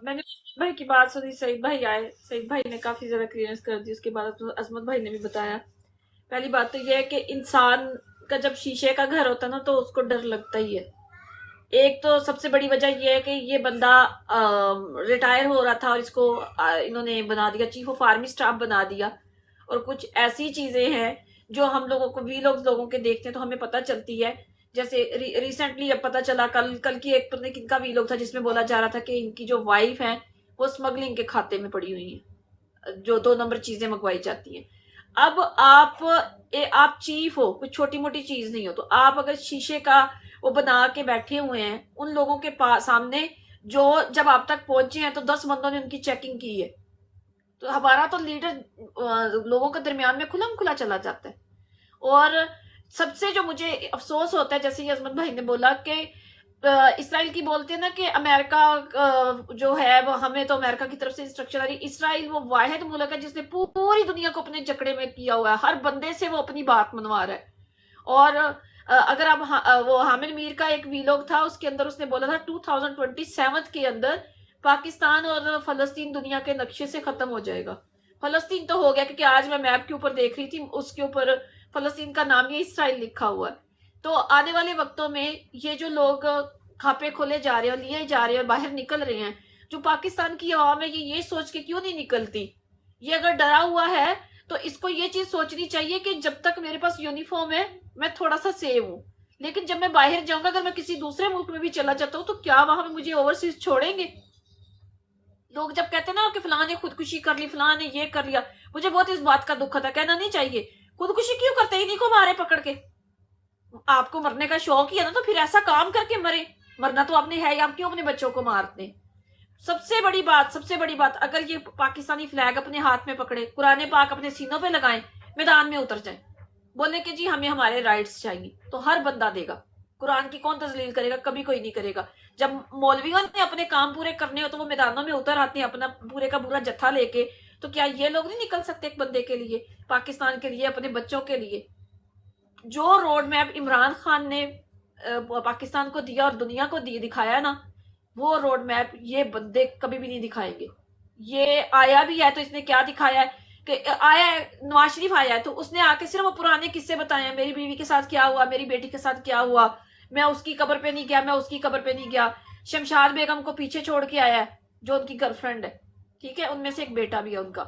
میں نے سعید بھائی کی بات سنی، سعید بھائی آئے، سعید بھائی نے کافی زیادہ کلیئرنس کر دی، اس کے بعد عظمت بھائی نے بھی بتایا پہلی بات تو یہ ہے کہ انسان کا جب شیشے کا گھر ہوتا ہے نا تو اس کو ڈر لگتا ہی ہے. ایک تو سب سے بڑی وجہ یہ ہے کہ یہ بندہ ریٹائر ہو رہا تھا اور اس کو انہوں نے بنا دیا چیف آف آرمی اسٹاف بنا دیا, اور کچھ ایسی چیزیں ہیں جو ہم لوگوں کو وی لوگوں کے دیکھتے ہیں تو ہمیں پتہ چلتی ہے. جیسے ریسنٹلی اب پتہ چلا کل کی ایک پتہ نہیں کن کا وی لوگ تھا جس میں بولا جا رہا تھا کہ ان کی جو وائف ہیں وہ اسمگلنگ کے کھاتے میں پڑی ہوئی ہیں, جو 2 نمبر چیزیں منگوائی جاتی ہیں. اب آپ چیف ہو, کوئی چھوٹی موٹی چیز نہیں ہو, تو آپ اگر شیشے کا وہ بنا کے بیٹھے ہوئے ہیں ان لوگوں کے سامنے جو جب آپ تک پہنچے ہیں تو 10 بندوں نے ان کی چیکنگ کی ہے, تو ہمارا تو لیڈر لوگوں کے درمیان میں کھلا چلا جاتا ہے. اور سب سے جو مجھے افسوس ہوتا ہے, جیسے عظمت بھائی نے بولا کہ اسرائیل کی بولتے ہیں نا کہ امریکہ جو ہے وہ ہمیں تو امریکہ کی طرف سے انسٹرکشن آ رہی. اسرائیل وہ واحد ملک ہے جس نے پوری دنیا کو اپنے جکڑے میں کیا ہوا ہے, ہر بندے سے وہ اپنی بات منوا رہا ہے. اور اگر اب وہ حامد میر کا ایک ویلوگ تھا, اس کے اندر اس نے بولا تھا 2027 کے اندر پاکستان اور فلسطین دنیا کے نقشے سے ختم ہو جائے گا. فلسطین تو ہو گیا, کیونکہ آج میں میپ کے اوپر دیکھ رہی تھی, اس کے اوپر فلسطین کا نام یہ اسرائیل لکھا ہوا ہے. تو آنے والے وقتوں میں یہ جو لوگ کھاپے کھولے جا رہے ہیں اور لیے جا رہے ہیں اور باہر نکل رہے ہیں, جو پاکستان کی عوام ہے یہ سوچ کے کیوں نہیں نکلتی؟ یہ اگر ڈرا ہوا ہے تو اس کو یہ چیز سوچنی چاہیے کہ جب تک میرے پاس یونیفارم ہے میں تھوڑا سا سیو ہوں, لیکن جب میں باہر جاؤں گا, اگر میں کسی دوسرے ملک میں بھی چلا جاتا ہوں تو کیا وہاں پہ مجھے اوورسیز چھوڑیں گے؟ لوگ جب کہتے ہیں نا کہ فلاں نے خودکشی کر لی, فلاں نے یہ کر لیا, مجھے بہت اس بات کا دکھ تھا. کہنا نہیں چاہیے خودکشی کیوں کرتے, انہیں کو مارے پکڑ کے. آپ کو مرنے کا شوق ہی ہے نا تو پھر ایسا کام کر کے مرے, مرنا تو آپ نے ہے, آپ کیوں اپنے بچوں کو مارتے ہیں؟ سب سے بڑی بات اگر یہ پاکستانی فلیگ اپنے ہاتھ میں پکڑے, قرآن پاک اپنے سینوں پہ لگائیں, میدان میں اتر جائیں, بولے کہ جی ہمیں ہمارے رائٹس چاہیے, تو ہر بندہ دے گا. قرآن کی کون تذلیل کرے گا؟ کبھی کوئی نہیں کرے گا. جب مولویوں نے اپنے کام پورے کرنے ہو تو وہ میدانوں میں اتر آتے ہیں اپنا پورے کا پورا جتھا لے کے, تو کیا یہ لوگ نہیں نکل سکتے ایک بندے کے لیے, پاکستان کے لیے, اپنے بچوں کے لیے؟ جو روڈ میپ عمران خان نے پاکستان کو دیا اور دنیا کو دکھایا نا, وہ روڈ میپ یہ بندے کبھی بھی نہیں دکھائیں گے. یہ آیا بھی ہے تو اس نے کیا دکھایا ہے کہ آیا ہے, نواز شریف آیا ہے تو اس نے آ کے صرف وہ پرانے قصے بتائے ہیں, میری بیوی کے ساتھ کیا ہوا, میری بیٹی کے ساتھ کیا ہوا, میں اس کی قبر پہ نہیں گیا, میں اس کی قبر پہ نہیں گیا. شمشاد بیگم کو پیچھے چھوڑ کے آیا ہے جو ان کی گرل فرینڈ ہے, ٹھیک ہے, ان میں سے ایک بیٹا بھی ہے ان کا.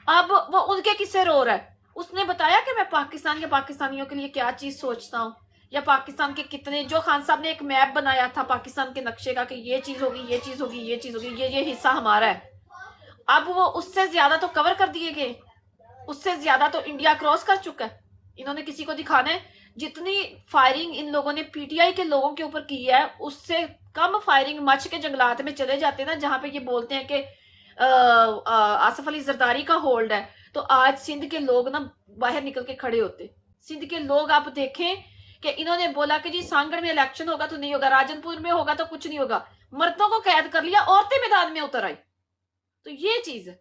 اب وہ ان کے قصے رو رہا ہے. اس نے بتایا کہ میں پاکستان یا پاکستانیوں کے لیے کیا چیز سوچتا ہوں, یا پاکستان کے کتنے, جو خان صاحب نے ایک میپ بنایا تھا پاکستان کے نقشے کا کہ یہ چیز ہوگی, یہ چیز ہوگی, یہ چیز ہوگی, یہ حصہ ہمارا ہے. اب وہ اس سے زیادہ تو کور کر دیے گئے, اس سے زیادہ تو انڈیا کراس کر چکا ہے. انہوں نے کسی کو دکھانا ہے جتنی فائرنگ ان لوگوں نے پی ٹی آئی کے لوگوں کے اوپر کی ہے, اس سے کم فائرنگ مچ کے جنگلات میں چلے جاتے ہیں نا, جہاں پہ یہ بولتے ہیں کہ آصف علی زرداری کا ہولڈ ہے. تو آج سندھ کے لوگ نا باہر نکل کے کھڑے ہوتے. سندھ کے لوگ آپ دیکھیں کہ انہوں نے بولا کہ جی سانگڑ میں الیکشن ہوگا تو نہیں ہوگا, راجن پور میں ہوگا تو کچھ نہیں ہوگا, مردوں کو قید کر لیا, عورتیں میدان میں اتر آئی. تو یہ چیز ہے,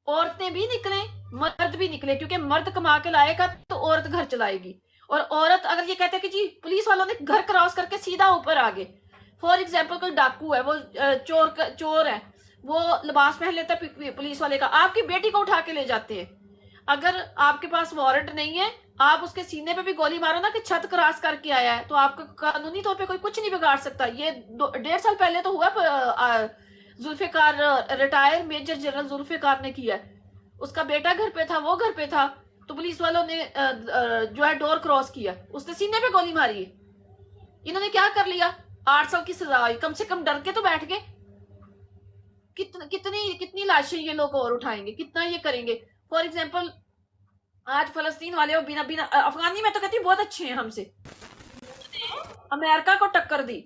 عورتیں بھی نکلیں, مرد بھی نکلے, کیونکہ مرد کما کے لائے گا تو عورت گھر چلائے گی. اور عورت اگر یہ کہتے ہیں کہ جی پولیس والوں نے گھر کراس کر کے سیدھا اوپر آگے, فار ایگزامپل کوئی ڈاکو ہے, وہ چور ہے, وہ لباس پہن لیتا ہے پولیس والے کا, آپ کی بیٹی کو اٹھا کے لے جاتے ہیں. اگر آپ کے پاس وارنٹ نہیں ہے, آپ اس کے سینے پہ بھی گولی مارو نا کہ چھت کراس کر کے آیا ہے, تو آپ کا قانونی طور پہ کوئی کچھ نہیں بگاڑ سکتا. یہ 1.5 سال پہلے تو ہوا, Zulfiqar retired major general Zulfiqar نے کیا ہے, اس کا بیٹا گھر پہ تھا, وہ گھر پہ تھا, تو پولیس والوں نے جو ہے ڈور کراس کیا, اس نے سینے پہ گولی ماری ہے. انہوں نے کیا کر لیا, 8 سال کی سزا ہوئی, کم سے کم ڈر کے تو بیٹھ گئے. کتنی لاشیں یہ لوگ اور اٹھائیں گے, کتنا یہ کریں گے. فار ایگزامپل آج فلسطین والے بنا افغانی میں تو کہتی بہت اچھے ہیں ہم سے, امریکہ کو ٹکر دی,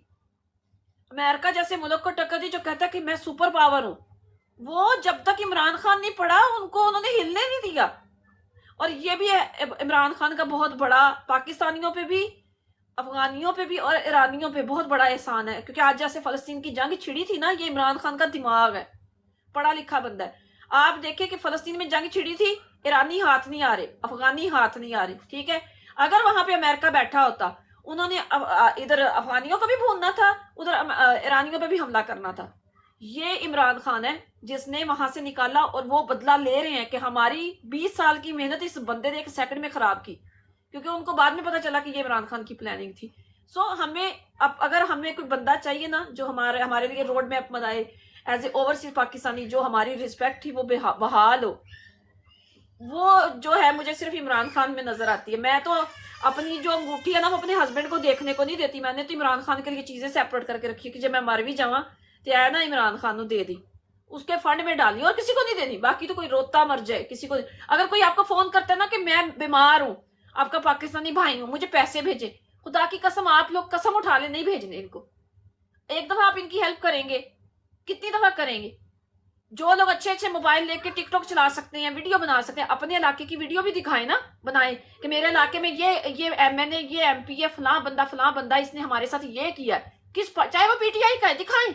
امریکہ جیسے ملک کو ٹکر دی جو کہتا ہے کہ میں سپر پاور ہوں. وہ جب تک عمران خان نہیں پڑا ان کو انہوں نے ہلنے نہیں دیا. اور یہ بھی ہے عمران خان کا بہت بڑا, پاکستانیوں پہ بھی, افغانیوں پہ بھی اور ایرانیوں پہ بہت بڑا احسان ہے, کیونکہ آج جیسے فلسطین کی جنگ چھڑی تھی نا, یہ عمران خان کا دماغ ہے, پڑھا لکھا بندہ ہے. آپ دیکھیں کہ فلسطین میں جنگ چھڑی تھی, ایرانی ہاتھ نہیں آ رہے, افغانی ہاتھ نہیں آ رہے, ٹھیک ہے. اگر وہاں پہ امریکہ بیٹھا ہوتا, انہوں نے ادھر افغانیوں کو بھی بھوننا تھا, ادھر ایرانیوں پہ بھی حملہ کرنا تھا. یہ عمران خان ہے جس نے وہاں سے نکالا، اور وہ بدلہ لے رہے ہیں کہ ہماری 20 سال کی محنت اس بندے نے 1 سیکنڈ میں خراب کی، کیونکہ ان کو بعد میں پتا چلا کہ یہ عمران خان کی پلاننگ تھی. سو ہمیں اب اگر ہمیں کوئی بندہ چاہیے نا جو ہمارے لیے روڈ میپ بنائے ایز اے اوورسیز پاکستانی، جو ہماری رسپیکٹ تھی وہ بحال ہو، وہ جو ہے مجھے صرف عمران خان میں نظر آتی ہے. میں تو اپنی جو انگوٹھی ہے نا وہ اپنے ہسبینڈ کو دیکھنے کو نہیں دیتی. میں نے تو عمران خان کے لیے چیزیں سیپریٹ کر کے رکھی کہ جب میں مر بھی جاواں تو آیا نا عمران خان نو دے دی، اس کے فنڈ میں ڈالی اور کسی کو نہیں دینی. باقی تو کوئی روتا مر جائے کسی کو. اگر کوئی آپ کو فون کرتا ہے نا کہ میں بیمار ہوں، آپ کا پاکستانی بھائی ہوں، مجھے پیسے بھیجے، خدا کی قسم آپ لوگ قسم اٹھا لیں نہیں بھیجنے ان کو. ایک دفعہ آپ ان کی ہیلپ کریں گے، کتنی دفعہ کریں گے؟ جو لوگ اچھے اچھے موبائل لے کے ٹک ٹاک چلا سکتے ہیں، ویڈیو بنا سکتے ہیں، اپنے علاقے کی ویڈیو بھی دکھائیں نا، بنائیں کہ میرے علاقے میں میں نے یہ ایم پی ہے، فلاں بندہ اس نے ہمارے ساتھ یہ کیا ہے، چاہے وہ پی ٹی آئی کا ہے، دکھائیں،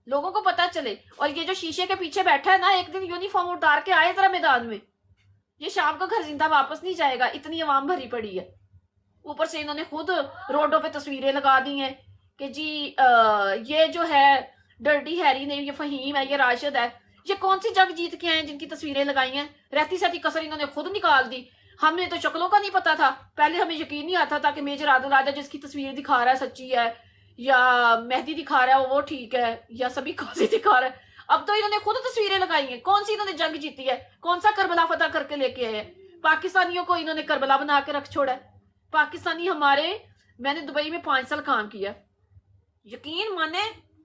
لوگوں کو پتا چلے. اور یہ جو شیشے کے پیچھے بیٹھا ہے نا، ایک دن یونیفارم اتار کے آئے ذرا میدان میں، یہ شام کو گھر زندہ واپس نہیں جائے گا، اتنی عوام بھری پڑی ہے. اوپر سے انہوں نے خود روڈوں پہ تصویریں لگا دی ہیں کہ جی یہ جو ہے ڈرٹی ہیری نے، یہ فہیم ہے، یہ راشد ہے. یہ کون سی جنگ جیت کے ہیں جن کی تصویریں لگائی ہیں؟ رہتی سہتی کسر انہوں نے خود نکال دی. ہم نے تو شکلوں کا نہیں پتا تھا، پہلے ہمیں یقین نہیں آتا تھا کہ میجر عادل راجہ جس کی تصویر دکھا رہا ہے سچی ہے، یا مہدی دکھا رہا ہے وہ ٹھیک ہے، یا سبھی قاضی دکھا رہا ہے. اب تو انہوں نے خود تصویریں لگائی ہیں. کون سی انہوں نے جنگ جیتی ہے؟ کون سا کربلا فتح کر کے لے کے آئے ہیں؟ پاکستانیوں کو انہوں نے کربلا بنا کے رکھ چھوڑا ہے. پاکستانی میں نے دبئی میں 5 سال کام کیا، یقین مانے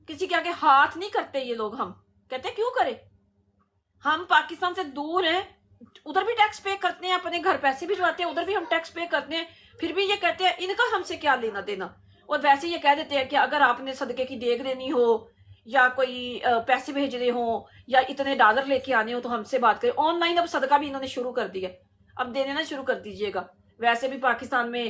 کسی کے آگے ہاتھ نہیں کرتے یہ لوگ. ہم کہتے کیوں کرے؟ ہم پاکستان سے دور ہیں، ادھر بھی ٹیکس پے کرتے ہیں، اپنے گھر پیسے بھجواتے ہیں، ادھر بھی ہم ٹیکس پے کرتے ہیں، پھر بھی یہ کہتے ہیں ان کا ہم سے کیا لینا دینا. اور ویسے یہ کہہ دیتے ہیں کہ اگر آپ نے صدقے کی دیگ دینی ہو، یا کوئی پیسے بھیجنے ہوں، یا اتنے ڈالر لے کے آنے ہو تو ہم سے بات کریں. آن لائن اب صدقہ بھی انہوں نے شروع کر دیا، اب دینے نہ شروع کر دیجئے گا. ویسے بھی پاکستان میں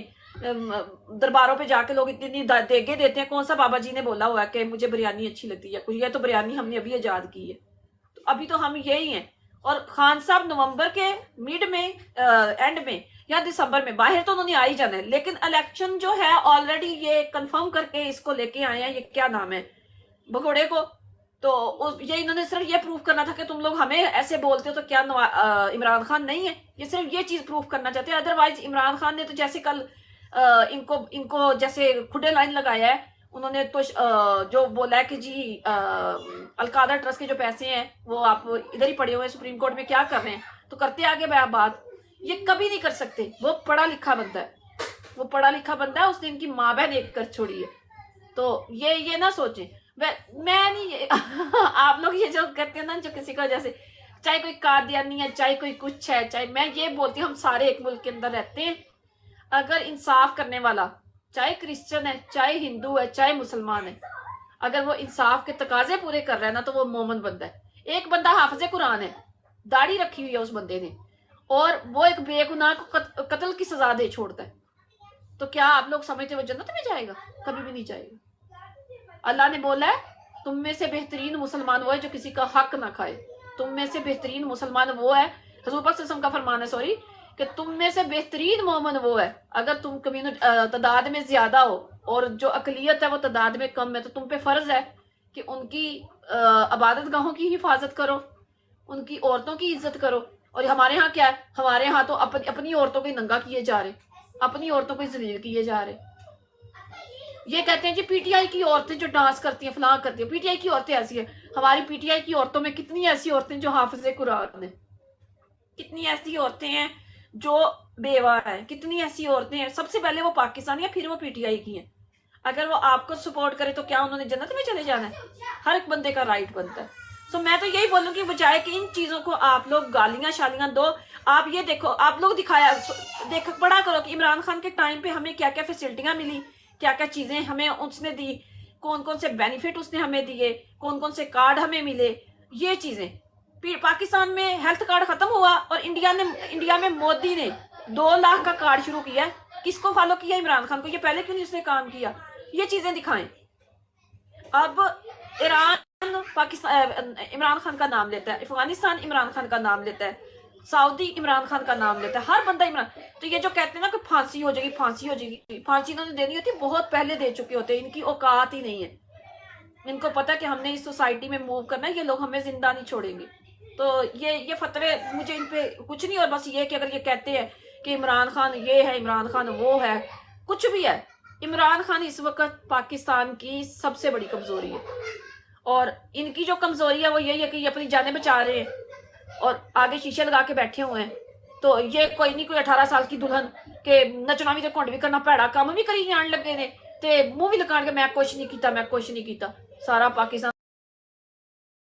درباروں پہ جا کے لوگ اتنی دیگیں دیتے ہیں. کون سا بابا جی نے بولا ہوا ہے کہ مجھے بریانی اچھی لگتی ہے؟ کچھ یہ تو بریانی ہم نے ابھی ایجاد کی ہے، تو ابھی تو ہم یہی ہیں. اور خان صاحب نومبر کے مڈ میں اینڈ میں یا دسمبر میں، باہر تو انہوں نے آ ہی جانا ہے، لیکن الیکشن جو ہے آلریڈی یہ کنفرم کر کے اس کو لے کے آئے ہیں. یہ کیا نام ہے بگوڑے کو، تو یہ انہوں نے صرف یہ پروف کرنا تھا کہ تم لوگ ہمیں ایسے بولتے ہو تو کیا عمران خان نہیں ہے. یہ صرف یہ چیز پروف کرنا چاہتے ہیں. ادروائز عمران خان نے تو جیسے کل ان کو جیسے کھڈے لائن لگایا ہے، انہوں نے تو جو بولا ہے کہ جی القادہ ٹرسٹ کے جو پیسے ہیں وہ آپ ادھر ہی پڑے ہوئے ہیں سپریم کورٹ میں، کیا کر رہے ہیں؟ تو کرتے آگے بات. یہ کبھی نہیں کر سکتے. وہ پڑھا لکھا بندہ ہے، اس نے ان کی ماں بہن ایک کر چھوڑی ہے. تو یہ نہ سوچیں. میں نہیں آپ لوگ یہ جو کہتے ہیں نا، جو کسی کو جیسے چاہے کوئی قادیانی ہے، چاہے کوئی کچھ ہے، چاہے میں یہ بولتی ہوں ہم سارے ایک ملک کے اندر رہتے ہیں. اگر انصاف کرنے والا چاہے کرسچن ہے، چاہے ہندو ہے، چاہے مسلمان ہے، اگر وہ انصاف کے تقاضے پورے کر رہا ہے نا تو وہ مومن بندہ ہے. ایک بندہ حافظ قرآن ہے، داڑھی رکھی ہوئی ہے اس بندے نے، اور وہ ایک بے گناہ کو قتل کی سزا دے چھوڑتا ہے. تو کیا آپ لوگ سمجھتے وہ جنت میں جائے گا؟ کبھی بھی نہیں جائے گا. اللہ نے بولا ہے تم میں سے بہترین مسلمان وہ ہے جو کسی کا حق نہ کھائے. تم میں سے بہترین مسلمان وہ ہے، حضور پاک صلی اللہ علیہ وسلم کا فرمان ہے کہ تم میں سے بہترین مومن وہ ہے اگر تم تعداد میں زیادہ ہو اور جو اقلیت ہے وہ تعداد میں کم ہے، تو تم پہ فرض ہے کہ ان کی عبادت گاہوں کی حفاظت کرو، ان کی عورتوں کی عزت کرو. اور ہمارے ہاں کیا ہے؟ ہمارے ہاں تو اپنی عورتوں کو ننگا کیے جا رہے، اپنی عورتوں کو ذلیل کیے جا رہے. یہ کہتے ہیں جی پی ٹی آئی کی عورتیں جو ڈانس کرتی ہیں فلاں کرتی ہیں، پی ٹی آئی کی عورتیں ایسی ہیں. ہماری پی ٹی آئی کی عورتوں میں کتنی ایسی عورتیں جو حافظ قرآن ہیں، کتنی ایسی عورتیں ہیں جو بیوہ ہیں، کتنی ایسی عورتیں ہیں. سب سے پہلے وہ پاکستانی ہیں، پھر وہ پی ٹی آئی کی ہیں. اگر وہ آپ کو سپورٹ کرے تو کیا انہوں نے جنت میں چلے جانا ہے؟ ہر ایک بندے کا رائٹ بنتا ہے. سو میں تو یہی بولوں کہ بجائے کہ ان چیزوں کو آپ لوگ گالیاں شالیاں دو، آپ یہ دیکھو، آپ لوگ پڑھا کرو کہ عمران خان کے ٹائم پہ ہمیں کیا کیا فیسلٹیاں ملی، کیا کیا چیزیں ہمیں اس نے دی، کون کون سے بینیفٹ اس نے ہمیں دیے، کون کون سے کارڈ ہمیں ملے. یہ چیزیں پاکستان میں ہیلتھ کارڈ ختم ہوا اور انڈیا میں مودی نے 2 لاکھ کا کارڈ شروع کیا ہے. کس کو فالو کیا؟ عمران خان کو. یہ پہلے کیوں نہیں اس نے کام کیا؟ یہ چیزیں دکھائیں. اب ایران پاکستان عمران خان کا نام لیتا ہے، افغانستان عمران خان کا نام لیتا ہے، سعودی عمران خان کا نام لیتا ہے، ہر بندہ عمران. تو یہ جو کہتے ہیں نا کہ پھانسی ہو جائے گی، پھانسی انہوں نے دینی ہوتی بہت پہلے دے چکے ہوتے ہیں، ان کی اوقات ہی نہیں ہے. ان کو پتا کہ ہم نے اس سوسائٹی میں موو کرنا ہے، یہ لوگ ہمیں زندہ نہیں چھوڑیں گے. تو یہ فتوے مجھے ان پہ کچھ نہیں، اور بس یہ کہ اگر یہ کہتے ہیں کہ عمران خان یہ ہے، عمران خان وہ ہے، کچھ بھی ہے، عمران خان اس وقت پاکستان کی سب سے بڑی کمزوری ہے. اور ان کی جو کمزوری ہے وہ یہی ہے کہ یہ اپنی جانیں بچا رہے ہیں اور آگے شیشے لگا کے بیٹھے ہوئے ہیں. تو یہ کوئی نہیں، کوئی 18 سال کی دلہن کہ نچنا بھی تے کونڈ بھی کرنا پیڑا کام بھی کری جان لگے نے تے منہ بھی لگان کے میں کچھ نہیں کیتا، میں کچھ نہیں کیتا. سارا پاکستان